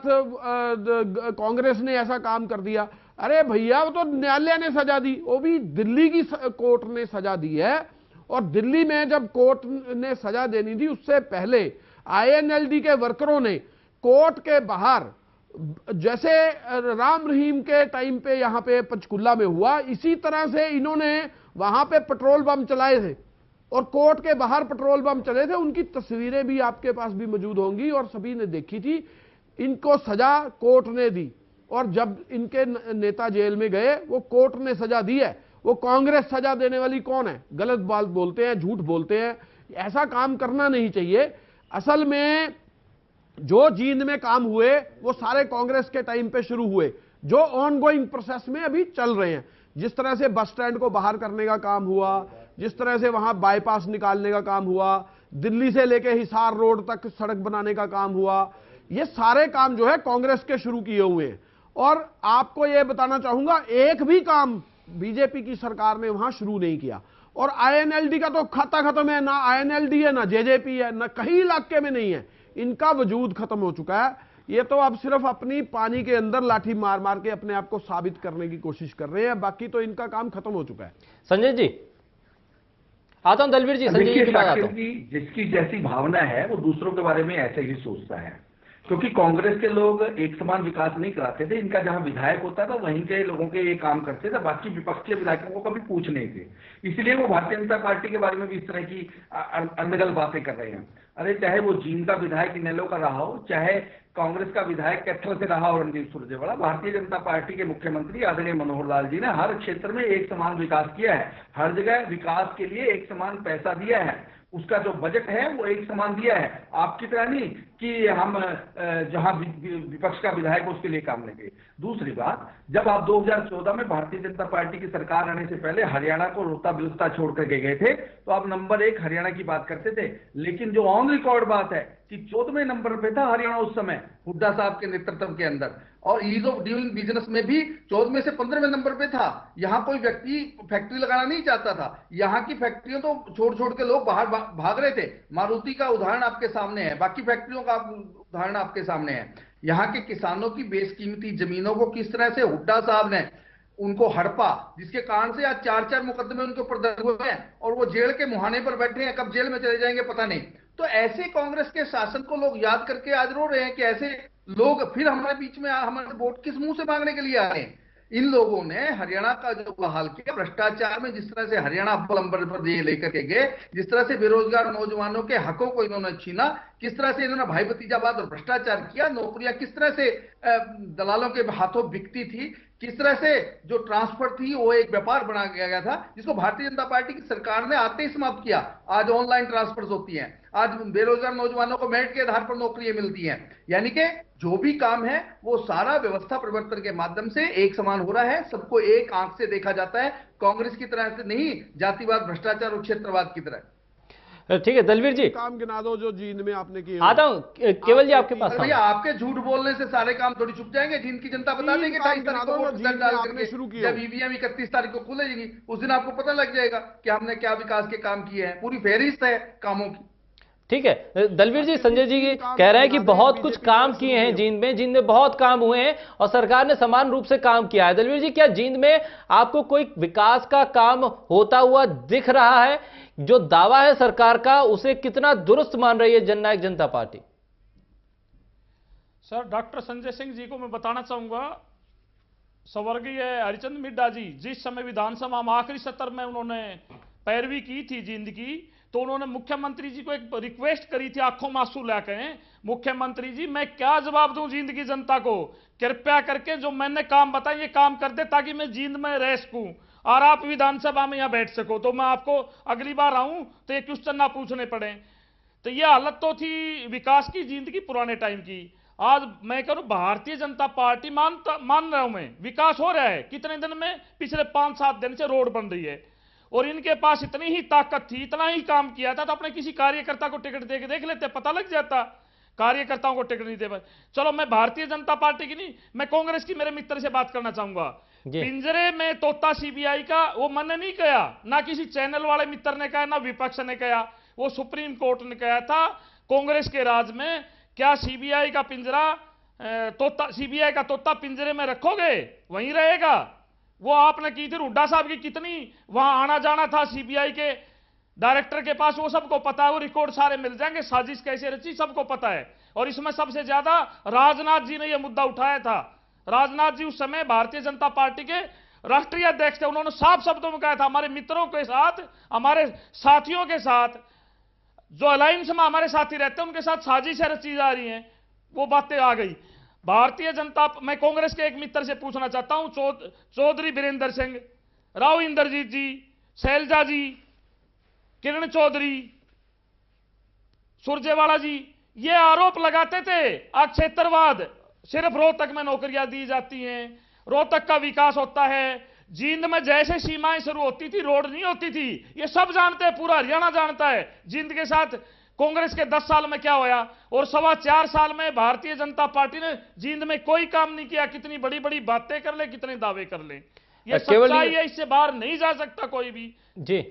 कांग्रेस ने ऐसा काम कर दिया। अरे भैया, वो तो न्यायालय ने सजा दी, वो भी दिल्ली की कोर्ट ने सजा दी है। और दिल्ली में जब कोर्ट ने सजा देनी थी, उससे पहले INLD के वर्करों ने कोर्ट के बाहर, जैसे राम रहीम के टाइम पे यहां पे पंचकुला में हुआ, इसी तरह से इन्होंने वहां पे पेट्रोल बम चलाए थे और कोर्ट के बाहर पेट्रोल बम चले थे। उनकी तस्वीरें भी आपके पास भी मौजूद होंगी और सभी ने देखी थी। इनको सजा कोर्ट ने दी, और जब इनके नेता जेल में गए, वो कोर्ट ने सजा दी है। वो कांग्रेस सजा देने वाली कौन है? गलत बात बोलते हैं, झूठ बोलते हैं। ऐसा काम करना नहीं चाहिए। असल में जो जींद में काम हुए वो सारे कांग्रेस के टाइम पे शुरू हुए, जो ऑनगोइंग प्रोसेस में अभी चल रहे हैं। जिस तरह से बस स्टैंड को बाहर करने का काम हुआ, जिस तरह से वहां बाईपास निकालने का काम हुआ, दिल्ली से लेके हिसार रोड तक सड़क बनाने का काम हुआ, ये सारे काम जो है कांग्रेस के शुरू किए हुए हैं। और आपको यह बताना चाहूंगा, एक भी काम बीजेपी की सरकार ने वहां शुरू नहीं किया। और INLD का तो खाता खत्म है, ना INLD है, ना JJP है, ना कहीं इलाके में नहीं है। इनका वजूद खत्म हो चुका है। ये तो अब सिर्फ अपनी पानी के अंदर लाठी मार मार के अपने आप को साबित करने की कोशिश कर रहे हैं, बाकी तो इनका काम खत्म हो चुका है। संजय जी, आता हूं दलवीर जी। संजय जी की बात आता हूं। जिसकी जैसी भावना है वो दूसरों के बारे में ऐसे ही सोचता है, क्योंकि कांग्रेस के लोग एक समान विकास नहीं कराते थे। इनका जहां विधायक होता था वहीं के लोगों के ये काम करते थे, बाकी विपक्षी विधायकों को कभी पूछ नहीं थे। इसलिए वो भारतीय जनता पार्टी के बारे में भी इस तरह की अनगल बातें कर रहे हैं। अरे चाहे वो जींद का विधायक इनेलो का रहा हो, चाहे कांग्रेस का विधायक कैथल से रहा हो रणदीप सुरजेवाला, भारतीय जनता पार्टी के मुख्यमंत्री आदरणीय मनोहर लाल जी ने हर क्षेत्र में एक समान विकास किया है। हर जगह विकास के लिए एक समान पैसा दिया है। उसका जो बजट है वो एक समान दिया है। आपकी तरह नहीं कि हम जहां विपक्ष का विधायक उसके लिए काम लेंगे। दूसरी बात, जब आप 2014 में भारतीय जनता पार्टी की सरकार आने से पहले हरियाणा को रोता बिलता छोड़ करके गए थे, तो आप नंबर 1 हरियाणा की बात करते थे। लेकिन जो ऑन रिकॉर्ड बात है कि 14वें नंबर पे था हरियाणा उस समय हुड्डा साहब के नेतृत्व के अंदर, और ईज ऑफ डूइंग बिजनेस में भी 14वें से 15वें नंबर पे था। यहां कोई व्यक्ति फैक्ट्री लगाना नहीं चाहता था। यहां की फैक्ट्रियों तो छोड़ छोड़ के लोग बाहर भाग रहे थे। मारुति का उदाहरण आपके सामने है, बाकी फैक्ट्रियों का उदाहरण आपके सामने है। यहाँ के किसानों की बेशकीमती जमीनों को किस तरह से हुड्डा साहब ने उनको हड़पा, जिसके कारण से आज 4-4 मुकदमे उनके ऊपर दर्ज हुए हैं और वो जेल के मुहाने पर बैठे हैं। कब जेल में चले जाएंगे पता नहीं। तो ऐसे कांग्रेस के शासन को लोग याद करके आज रो रहे हैं कि ऐसे लोग फिर हमारे बीच में हमारे वोट किस मुंह से मांगने के लिए आ रहे हैं। इन लोगों ने हरियाणा का जो हाल किया, भ्रष्टाचार में जिस तरह से हरियाणा अव्वल नंबर पर ये लेकर के गए, जिस तरह से बेरोजगार नौजवानों के हकों को इन्होंने छीना, किस तरह से इन्होंने भाई भतीजावाद और भ्रष्टाचार किया, नौकरियां किस तरह से दलालों के हाथों बिकती थी, किस तरह से जो ट्रांसफर थी वो एक व्यापार बना गया था, जिसको भारतीय जनता पार्टी की सरकार ने आते ही समाप्त किया। आज ऑनलाइन ट्रांसफर होती हैं, आज बेरोजगार नौजवानों को मेरिट के आधार पर नौकरियां मिलती हैं। यानी कि जो भी काम है वो सारा व्यवस्था परिवर्तन के माध्यम से एक समान हो रहा है, सबको एक आंख से देखा जाता है, कांग्रेस की तरह से नहीं, जातिवाद, भ्रष्टाचार और क्षेत्रवाद की तरह। ठीक है दलवीर जी, काम गिना दो जो जींद में आपने किए। आता हूं केवल जी आपके पास। भैया आपके झूठ बोलने से सारे काम थोड़ी छुप जाएंगे। जींद की जनता बता देगी 28 तारीख को वोट डाल करके, जब ईवीएम 31 तारीख को खुलेगी उस दिन आपको पता लग जाएगा कि हमने क्या विकास के काम किए हैं, पूरी फहरिस्त है कामों की। ठीक है दलवीर जी, संजय जी कह रहे हैं कि बहुत कुछ काम किए हैं जींद में बहुत काम हुए हैं और सरकार ने समान रूप से काम किया है। दलवीर जी, क्या जींद में आपको कोई विकास का काम होता हुआ दिख रहा है? जो दावा है सरकार का उसे कितना दुरुस्त मान रही है Jannayak Janta party? Sir, doctor Sanjay Singh ji को मैं बताना चाहूंगा, स्वर्गीय हरिचंद मिड्डा जी जिस समय विधानसभा में आखिरी सत्र में उन्होंने पैरवी की थी जींद की, तो उन्होंने मुख्यमंत्री जी को एक रिक्वेस्ट करी थी आंखों में आंसू लाके, मुख्यमंत्री जी मैं क्या जवाब दूं जींद की जनता को, कृपया करके जो मैंने काम बताए ये काम कर दे ताकि मैं जींद में रह सकूं और आप विधानसभा में यहां बैठ सको, तो मैं आपको अगली बार आऊं तो ये क्वेश्चन ना पूछने पड़े। तो ये हालत तो थी विकास की जींद की पुराने टाइम की। आज मैं करूं भारतीय जनता पार्टी मान रहा हूं मैं, विकास हो रहा है। कितने दिन में? पिछले 5-7 दिन से रोड बन रही है और इनके पास इतनी ही ताकत थी, इतना ही काम किया था, तो अपने किसी कार्यकर्ता को टिकट दे के देख लेते, पता लग जाता। कार्यकर्ताओं को टिकट नहीं दे पाए। चलो मैं भारतीय जनता पार्टी की नहीं, मैं कांग्रेस की मेरे मित्र से बात करना चाहूंगा। पिंजरे में तोता सीबीआई का वो मैंने नहीं कहा, ना किसी चैनल वाले मित्र ने कहा, ना विपक्ष ने कहा, वो सुप्रीम कोर्ट ने कहा था। कांग्रेस के राज में क्या सीबीआई का पिंजरा सीबीआई का तोता पिंजरे में रखोगे, वहीं रहेगा? वो आपने की थी हुड्डा साहब की, कितनी वहां आना जाना था सीबीआई के डायरेक्टर के पास, वो सबको पता है, वो रिकॉर्ड सारे मिल जाएंगे, साजिश कैसे रची सबको पता है। और इसमें सबसे ज्यादा राजनाथ जी ने यह मुद्दा उठाया था। राजनाथ जी उस समय भारतीय जनता पार्टी के राष्ट्रीय अध्यक्ष थे, उन्होंने साफ शब्दों में कहा था हमारे मित्रों के साथ, हमारे साथियों के साथ, जो अलायंस में हमारे साथी रहते हैं उनके साथ साजिशें रची जा रही हैं। वो बातें आ गई। भारतीय जनता, मैं कांग्रेस के एक मित्र से पूछना चाहता हूं, चौधरी बीरेंद्र सिंह, राव इंद्रजीत जी, शैलजा जी, किरण चौधरी, सुरजेवाला जी, ये आरोप लगाते थे क्षेत्रवाद, सिर्फ रोहतक में नौकरियां दी जाती हैं, रोहतक का विकास होता है, जींद में जैसे सीमाएं शुरू होती थी रोड नहीं होती थी। ये सब जानते हैं, पूरा हरियाणा जानता है जींद के साथ कांग्रेस के 10 साल में क्या होया, और 4.25 साल में भारतीय जनता पार्टी ने जींद में कोई काम नहीं किया। कितनी बड़ी बड़ी बातें कर ले, कितने दावे कर ले, ये सच्चाई है, इससे बाहर नहीं जा सकता कोई भी। जी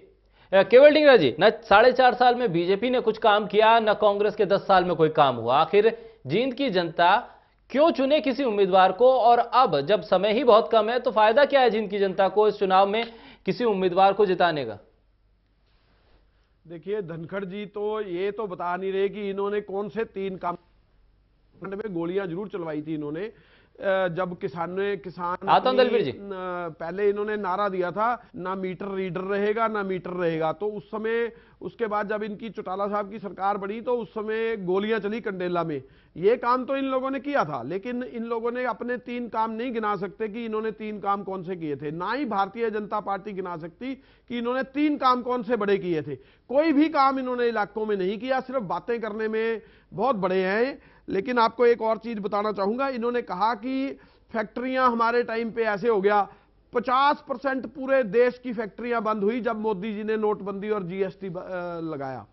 केवल डिंगरा जी, न 4.5 साल में बीजेपी ने कुछ काम किया, न कांग्रेस के 10 साल में कोई काम हुआ। आखिर जींद की जनता क्यों चुने किसी उम्मीदवार को, और अब जब समय ही बहुत कम है तो फायदा क्या है जींद की जनता को इस चुनाव में किसी उम्मीदवार को जिताने का? देखिए धनखड़ जी तो ये तो बता नहीं रहे कि इन्होंने कौन से 3 काम में गोलियां जरूर चलवाई थी इन्होंने। जब किसान दलवीर जी पहले इन्होंने नारा दिया था ना मीटर रीडर रहेगा ना मीटर रहेगा, तो उस समय, उसके बाद जब इनकी चौटाला साहब की सरकार बनी तो उस समय गोलियां चली कंडेला में। ये काम तो इन लोगों ने किया था, लेकिन इन लोगों ने अपने 3 काम नहीं गिना सकते कि इन्होंने 3 काम कौन से किए थे। ना ही भारतीय जनता पार्टी गिना सकती कि इन्होंने 3 काम कौन से बड़े किए थे। कोई भी काम इन्होंने इलाकों में नहीं किया, सिर्फ बातें करने में बहुत बड़े हैं। लेकिन आपको एक और चीज बताना चाहूंगा, इन्होंने कहा कि फैक्ट्रियां हमारे टाइम पे ऐसे हो गया, 50% पूरे देश की फैक्ट्रियां बंद हुई जब मोदी जी ने नोटबंदी और जीएसटी लगाया।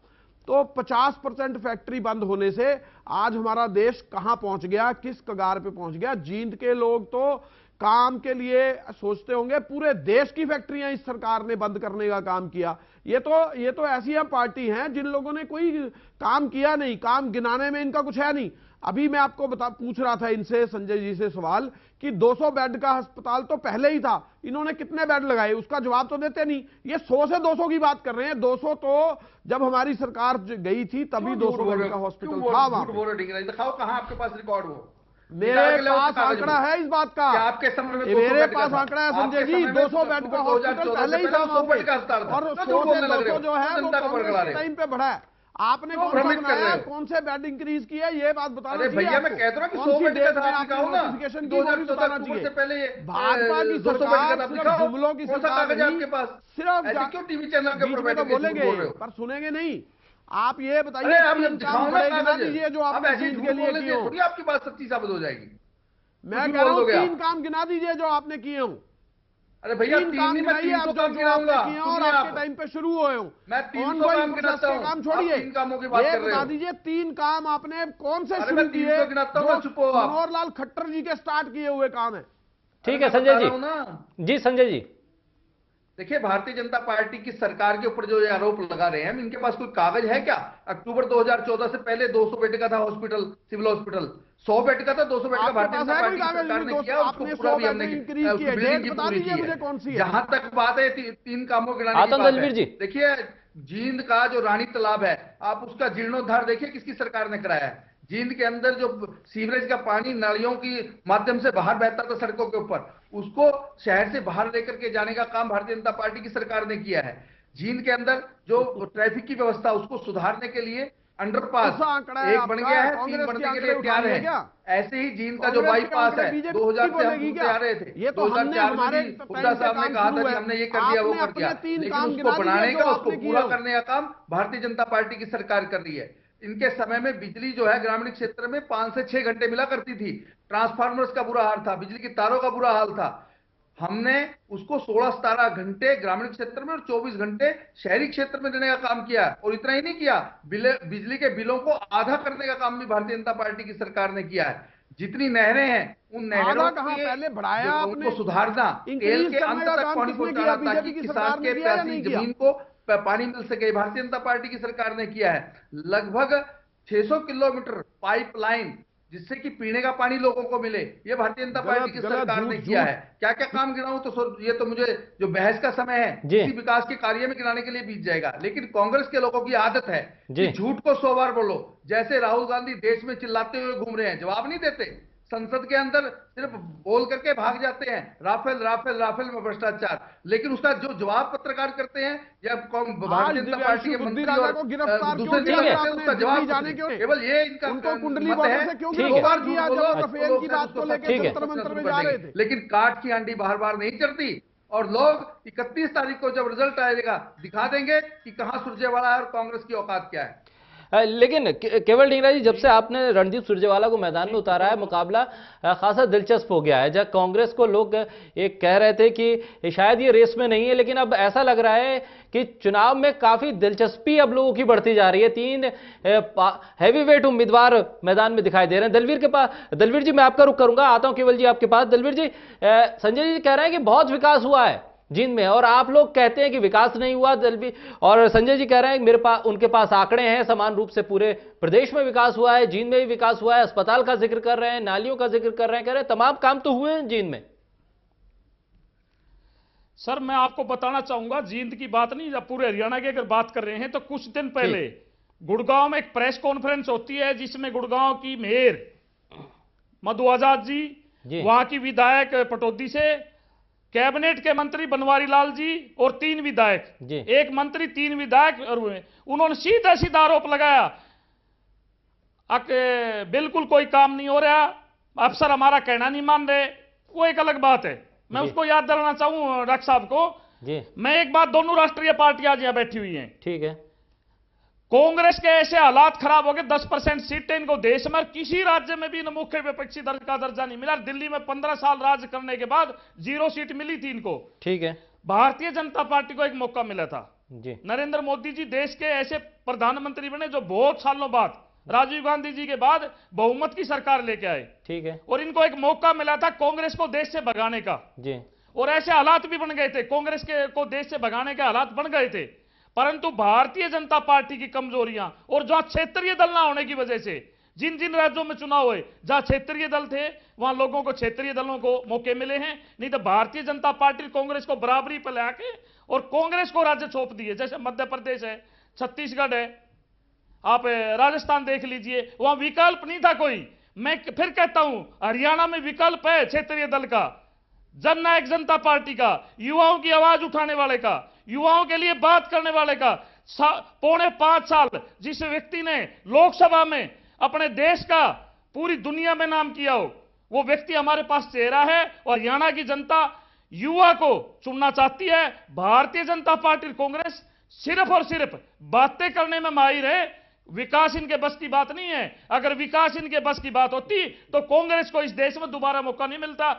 तो 50% फैक्ट्री बंद होने से आज हमारा देश कहां पहुंच गया, किस कगार पे पहुंच गया। जींद के लोग तो काम के लिए सोचते होंगे, पूरे देश की फैक्ट्रियां इस सरकार ने बंद करने का काम किया। ये तो ऐसी पार्टी हैं जिन लोगों ने कोई काम किया नहीं, काम गिनाने में इनका कुछ है नहीं। अभी मैं आपको पूछ रहा था इनसे, संजय जी से सवाल कि 200 बेड का अस्पताल तो पहले ही था, इन्होंने कितने बेड लगाए, उसका जवाब तो देते नहीं। ये 100 से 200 की बात कर रहे हैं। 200 तो जब हमारी सरकार गई थी तभी 200 बेड का हॉस्पिटल था। दिखाओ कहां आपके पास रिकॉर्ड हो, मेरे पास आंकड़ा है इस बात का। आपके समय में मेरे पास आंकड़ा है संजय जी, 200 बेड का हॉस्पिटल पहले ही था वहां पे, और 100 से 200 जो है वो कांग्रेस के टाइम पे बढ़ा है। आपने कौन सा बनाया, कौन से बेड इंक्रीज किए, ये बात बताना चाहिए। भैया मैं कहता हूं कि 100 बेड का था, आपका नोटिफिकेशन की बताना चाहिए। पहले भाजपा की सरकार सिर्फ जुमलों की सरकार नहीं, आपके पास सिर्फ क्यों टीवी चैनल के ऊपर बैठ के बोलेंगे पर सुनेंगे नहीं। आप ये बताइए, तीन काम बड़े गिना दीजिए जो आपने जीत के लिए किए हो। आपकी बात सच्ची साबित हो जाएगी। मैं कह रहा हूँ 3 काम गिना दीजिए जो आपने किए हो। अरे भैया 3 काम गिनाइए आप जो आपने किए और आपके टाइम पे शुरू हुए हो। मैं 300 काम गिनाता हूं, काम छोड़िए, 3 कामों की बात कर रहे हो। बता दीजिए 3 काम आपने कौन से शुरू किए, मनोहर लाल खट्टर जी के स्टार्ट किए हुए काम है। ठीक है संजय जी। जी संजय जी, देखिए भारतीय जनता पार्टी की सरकार के ऊपर जो ये आरोप लगा रहे हैं, इनके पास कोई कागज है क्या? अक्टूबर 2014 से पहले 200 बेड का था हॉस्पिटल, सिविल हॉस्पिटल 100 बेड का था, 200 बेड का भारतीय जनता पार्टी की सरकार ने किया, उसको पूरा भी हमने बिल्डिंग की पूरी की है। जहां तक बात है 3 कामों गिनाने की बात है, देखिए जींद का जो रानी तालाब है, आप उसका जीर्णोद्धार देखिए किसकी सरकार ने कराया है। जींद के अंदर जो सीवरेज का पानी नालियों की माध्यम से बाहर बहता था सड़कों के ऊपर, उसको शहर से बाहर लेकर के जाने का काम भारतीय जनता पार्टी की सरकार ने किया है। जींद के अंदर जो ट्रैफिक की व्यवस्था उसको सुधारने के लिए अंडरपास एक बन गया है, 3 बनने के लिए तैयार है। ऐसे ही जींद का जो बाईपास है 2000 से हम सुनते आ रहे थे, 2004 में हुड्डा साहब ने कहा था कि हमने ये कर दिया वो कर दिया, लेकिन उसको बनाने का, उसको पूरा करने का काम भारतीय जनता पार्टी की सरकार कर रही है। इनके समय में बिजली जो है ग्रामीण क्षेत्र में 5 से 6 घंटे मिला करती थी, ट्रांसफार्मर्स का बुरा हाल था, बिजली की तारों का बुरा हाल था। हमने उसको 16-17 घंटे ग्रामीण क्षेत्र में और 24 घंटे शहरी क्षेत्र में देने का काम किया। और इतना ही नहीं किया, बिजली के बिलों को आधा करने का काम भी भारतीय जनता पार्टी की सरकार ने किया है। जितनी नहरें हैं उन नहरों को पहले बढ़ाया, उनको सुधारना, तेल के अंत तक पानी पहुंचाना ताकि किसान के प्यासी जमीन को पानी मिल सके, भारतीय जनता पार्टी की सरकार ने किया है। लगभग 600 किलोमीटर पाइपलाइन जिससे कि पीने का पानी लोगों को मिले, ये भारतीय जनता पार्टी की सरकार ने किया है। क्या क्या काम गिनाऊं तो ये तो मुझे जो बहस का समय है इसी विकास के कार्य में गिनाने के लिए बीत जाएगा। लेकिन कांग्रेस के लोगों की आदत है कि झूठ को 100 बार बोलो। जैसे राहुल गांधी देश में चिल्लाते हुए घूम रहे हैं, जवाब नहीं देते, संसद के अंदर सिर्फ बोल करके भाग जाते हैं, राफेल राफेल राफेल में भ्रष्टाचार, लेकिन उसका जो जवाब पत्रकार करते हैं या भारतीय जनता पार्टी के मंत्री और दूसरे उसका जवाब जाने क्यों, केवल ये इनका कुंडली है, लेकिन काट की अंडी बार बार नहीं चढ़ती। और लोग 31 तारीख को जब रिजल्ट आएगा दिखा देंगे कि कहां सुरजेवाला है और कांग्रेस की औकात क्या है। लेकिन केवल ढींगरा जी, जब से आपने रणदीप सुरजेवाला को मैदान में उतारा है, मुकाबला खासा दिलचस्प हो गया है। जब कांग्रेस को लोग एक कह रहे थे कि शायद ये रेस में नहीं है, लेकिन अब ऐसा लग रहा है कि चुनाव में काफी दिलचस्पी अब लोगों की बढ़ती जा रही है। 3 हैवीवेट उम्मीदवार मैदान में दिखाई दे रहे हैं। दलवीर के पास, दलवीर जी मैं आपका रुख करूंगा, आता हूं केवल जी आपके पास। दलवीर जी, संजय जी कह रहे हैं कि बहुत विकास हुआ है जींद में, और आप लोग कहते हैं कि विकास नहीं हुआ। दलवीर और संजय जी कह रहे हैं कि मेरे पास, उनके पास आंकड़े हैं, समान रूप से पूरे प्रदेश में विकास हुआ है, जींद में भी विकास हुआ है। अस्पताल का जिक्र कर रहे हैं, नालियों का जिक्र कर रहे हैं, कह रहे हैं तमाम काम तो हुए हैं जींद में। सर मैं आपको बताना चाहूंगा, जींद की बात नहीं, जब पूरे हरियाणा की अगर बात कर रहे हैं तो कुछ दिन पहले गुड़गांव में एक प्रेस कॉन्फ्रेंस होती है जिसमें गुड़गांव की मेयर मधु आजाद जी, वहां की विधायक पटौदी से, कैबिनेट के मंत्री बनवारी लाल जी और 3 विधायक, एक मंत्री 3 विधायक, और उन्होंने सीधा सीधा आरोप लगाया बिल्कुल कोई काम नहीं हो रहा, अफसर हमारा कहना नहीं मान रहे। वो एक अलग बात है, मैं उसको याद दिलाना चाहूं डॉक्टर साहब को। मैं एक बात, दोनों राष्ट्रीय पार्टियां आज यहां बैठी हुई हैं, ठीक है, कांग्रेस के ऐसे हालात खराब हो गए, 10% सीटें इनको देश में किसी राज्य में भी मुख्य विपक्षी दल का दर्जा नहीं मिला। दिल्ली में 15 साल राज करने के बाद 0 सीट मिली थी इनको, ठीक है। भारतीय जनता पार्टी को एक मौका मिला था जी। नरेंद्र मोदी जी देश के ऐसे प्रधानमंत्री बने जो बहुत सालों बाद, राजीव गांधी जी के बाद बहुमत की सरकार लेके आए, ठीक है, और इनको एक मौका मिला था कांग्रेस को देश से भगाने का जी। और ऐसे हालात भी बन गए थे, कांग्रेस को देश से भगाने के हालात बन गए थे। परंतु भारतीय जनता पार्टी की कमजोरियां और जो क्षेत्रीय दल ना होने की वजह से, जिन जिन राज्यों में चुनाव हुए जहां क्षेत्रीय दल थे वहां लोगों को क्षेत्रीय दलों को मौके मिले हैं, नहीं तो भारतीय जनता पार्टी कांग्रेस को बराबरी पर लाके और कांग्रेस को राज्य सौंप दिए। जैसे मध्य प्रदेश है, छत्तीसगढ़ है, आप राजस्थान देख लीजिए, वहां विकल्प नहीं था कोई, मैं फिर कहता हूं, हरियाणा में विकल्प है क्षेत्रीय दल का, जननायक जनता पार्टी का, युवाओं की आवाज उठाने वाले का, युवाओं के लिए बात करने वाले का। 5.25 साल जिस व्यक्ति ने लोकसभा में अपने देश का पूरी दुनिया में नाम किया हो, वो व्यक्ति हमारे पास चेहरा है। और हरियाणा की जनता युवा को चुनना चाहती है। भारतीय जनता पार्टी कांग्रेस सिर्फ और सिर्फ बातें करने में माहिर है, विकास इनके बस की बात नहीं है। अगर विकास इनके बस की बात होती तो कांग्रेस को इस देश में दोबारा मौका नहीं मिलता।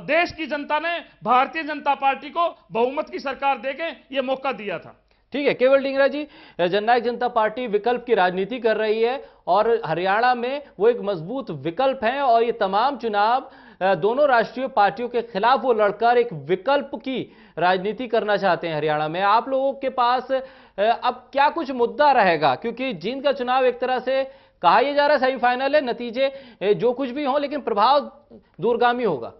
देश की जनता ने भारतीय जनता पार्टी को बहुमत की सरकार देके ये मौका दिया था। ठीक है केवल ढींगरा जी, जननायक जनता पार्टी विकल्प की राजनीति कर रही है और हरियाणा में वो एक मजबूत विकल्प है और ये तमाम चुनाव दोनों राष्ट्रीय पार्टियों के खिलाफ वो लड़कर एक विकल्प की राजनीति करना चाहते हैं हरियाणा में। आप लोगों के पास अब क्या कुछ मुद्दा रहेगा, क्योंकि जींद का चुनाव एक तरह से कहा यह जा रहा है सेमीफाइनल है, नतीजे जो कुछ भी हो लेकिन प्रभाव दूरगामी होगा।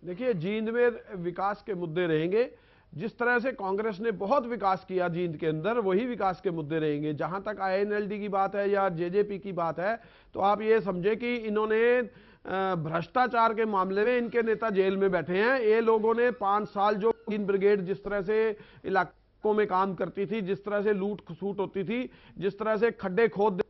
देखिए, जींद में विकास के मुद्दे रहेंगे। जिस तरह से कांग्रेस ने बहुत विकास किया जींद के अंदर, वही विकास के मुद्दे रहेंगे। जहां तक INLD की बात है या JJP की बात है, तो आप ये समझे कि इन्होंने भ्रष्टाचार के मामले में इनके नेता जेल में बैठे हैं। ये लोगों ने 5 साल जो ग्रीन ब्रिगेड जिस तरह से इलाकों में काम करती थी, जिस तरह से लूट खसूट होती थी, जिस तरह से खड्डे खोद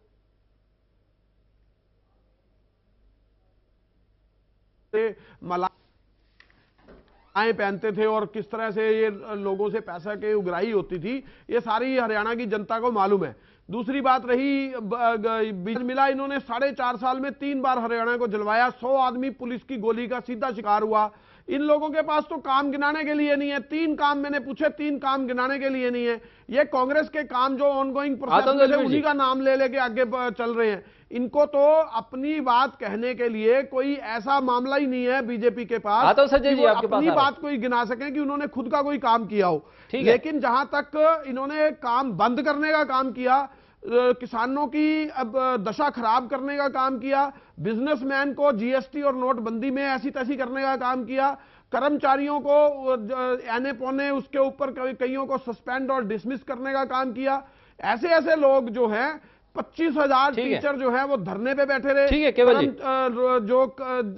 पहनते थे और किस तरह से ये लोगों से पैसा की उगराही होती थी, ये सारी हरियाणा की जनता को मालूम है। दूसरी बात रही बीज मिला, इन्होंने 4.5 साल में 3 बार हरियाणा को जलवाया। 100 आदमी पुलिस की गोली का सीधा शिकार हुआ। इन लोगों के पास तो काम गिनाने के लिए नहीं है। 3 काम मैंने पूछे, 3 काम गिनाने के लिए नहीं है। ये कांग्रेस के काम जो ऑनगोइंग प्रोसेस है उन्हीं का नाम ले लेके आगे चल रहे हैं। इनको तो अपनी बात कहने के लिए कोई ऐसा मामला ही नहीं है बीजेपी के पास कि वो अपनी बात कोई गिना सकें कि उन्होंने खुद का कोई काम किया हो। लेकिन जहां तक इन्होंने काम बंद करने का काम किया, किसानों की अब दशा खराब करने का काम किया, बिजनेसमैन को GST और नोटबंदी में ऐसी तैसी करने का काम किया, कर्मचारियों को आने पौने उसके ऊपर कईयों को सस्पेंड और डिसमिस करने का काम किया। ऐसे ऐसे लोग जो हैं, 25,000 टीचर जो है वो धरने पे बैठे रहे। ठीक है केवल जी, जो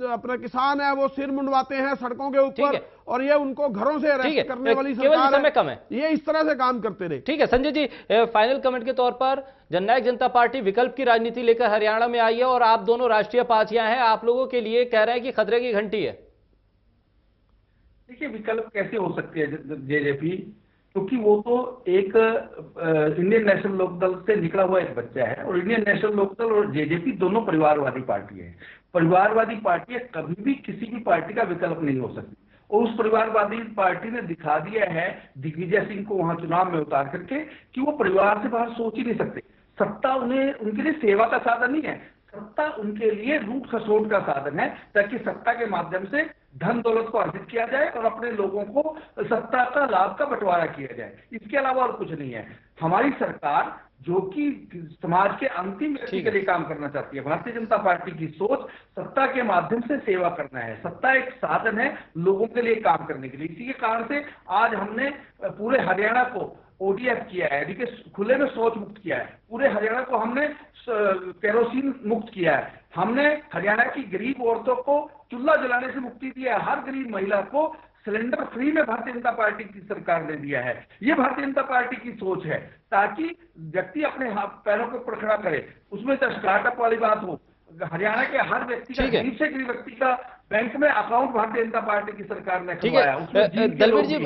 अपना किसान है वो सिर मुंडवाते हैं सड़कों के ऊपर और ये उनको घरों से अरेस्ट करने वाली सरकार समय कम है, ये इस तरह से काम करते रहे। ठीक है संजय जी, फाइनल कमेंट के तौर पर जननायक जनता पार्टी विकल्प की राजनीति लेकर हरियाणा में आई है और आप दोनों राष्ट्रीय पार्टियां हैं, आप लोगों के लिए कह रहे हैं कि खतरे की घंटी है। देखिए, विकल्प कैसे हो सकती है JJP, क्योंकि वो तो एक इंडियन नेशनल लोकदल से निकला हुआ एक बच्चा है और इंडियन नेशनल लोकदल और JJP दोनों परिवारवादी पार्टी है। परिवारवादी पार्टियां कभी भी किसी भी पार्टी का विकल्प नहीं हो सकती और उस परिवारवादी पार्टी ने दिखा दिया है दिग्विजय सिंह को वहां चुनाव में उतार करके कि वो परिवार से बाहर सोच ही नहीं सकते। सत्ता उन्हें उनके लिए सेवा का साधन नहीं है, सत्ता उनके लिए लूट खसोट का साधन है, ताकि सत्ता के माध्यम से धन दौलत को अर्जित किया जाए और अपने लोगों को सत्ता का लाभ का बंटवारा किया जाए। इसके अलावा और कुछ नहीं है। हमारी सरकार जो कि समाज के अंतिम व्यक्ति के लिए काम करना चाहती है, भारतीय जनता पार्टी की सोच सत्ता के माध्यम से सेवा करना है। सत्ता एक साधन है लोगों के लिए काम करने के लिए। इसी के कारण से आज हमने पूरे हरियाणा को ODF किया है, यानी कि खुले में शौच मुक्त किया है। पूरे हरियाणा को हमने केरोसिन मुक्त किया है। हमने हरियाणा की गरीब औरतों को चूल्हा जलाने से मुक्ति दी है। हर गरीब महिला को सिलेंडर फ्री में भारतीय जनता पार्टी की सरकार ने दिया है। ये भारतीय जनता पार्टी की सोच है, ताकि व्यक्ति अपने पैरों के ऊपर खड़ा करे। उसमें तो स्टार्टअप वाली बात हो, हरियाणा के हर व्यक्ति का, गरीब से गरीब व्यक्ति का बैंक में अकाउंट भारतीय जनता पार्टी की सरकार ने खुलवाया। दलवीर जी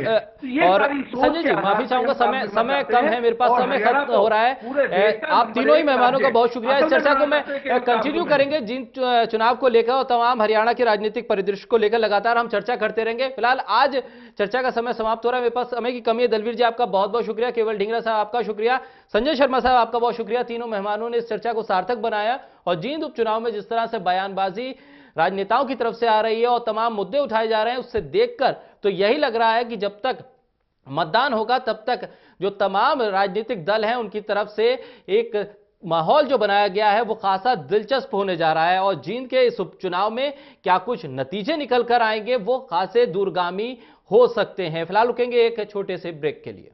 और संजय जी, माफी चाहूंगा, समय कम है मेरे पास, समय खत्म हो रहा है। आप तीनों ही मेहमानों का बहुत शुक्रिया। इस चर्चा को मैं कंटिन्यू करेंगे जिन चुनाव को लेकर और तमाम हरियाणा के राजनीतिक परिदृश्य को लेकर लगातार हम चर्चा करते रहेंगे। फिलहाल आज चर्चा का समय समाप्त हो रहा है, मेरे पास समय की कमी है। दलवीर जी आपका बहुत बहुत शुक्रिया, केवल ढींगरा साहब आपका शुक्रिया, संजय शर्मा साहब आपका बहुत शुक्रिया। तीनों मेहमानों ने इस चर्चा को सार्थक बनाया और जींद उपचुनाव में जिस तरह से बयानबाजी राजनेताओं की तरफ से आ रही है और तमाम मुद्दे उठाए जा रहे हैं, उससे देखकर तो यही लग रहा है कि जब तक मतदान होगा तब तक जो तमाम राजनीतिक दल हैं उनकी तरफ से एक माहौल जो बनाया गया है वो खासा दिलचस्प होने जा रहा है और जींद के इस उपचुनाव में क्या कुछ नतीजे निकल कर आएंगे वो खासे दूरगामी हो सकते हैं। फिलहाल रुकेंगे एक छोटे से ब्रेक के लिए।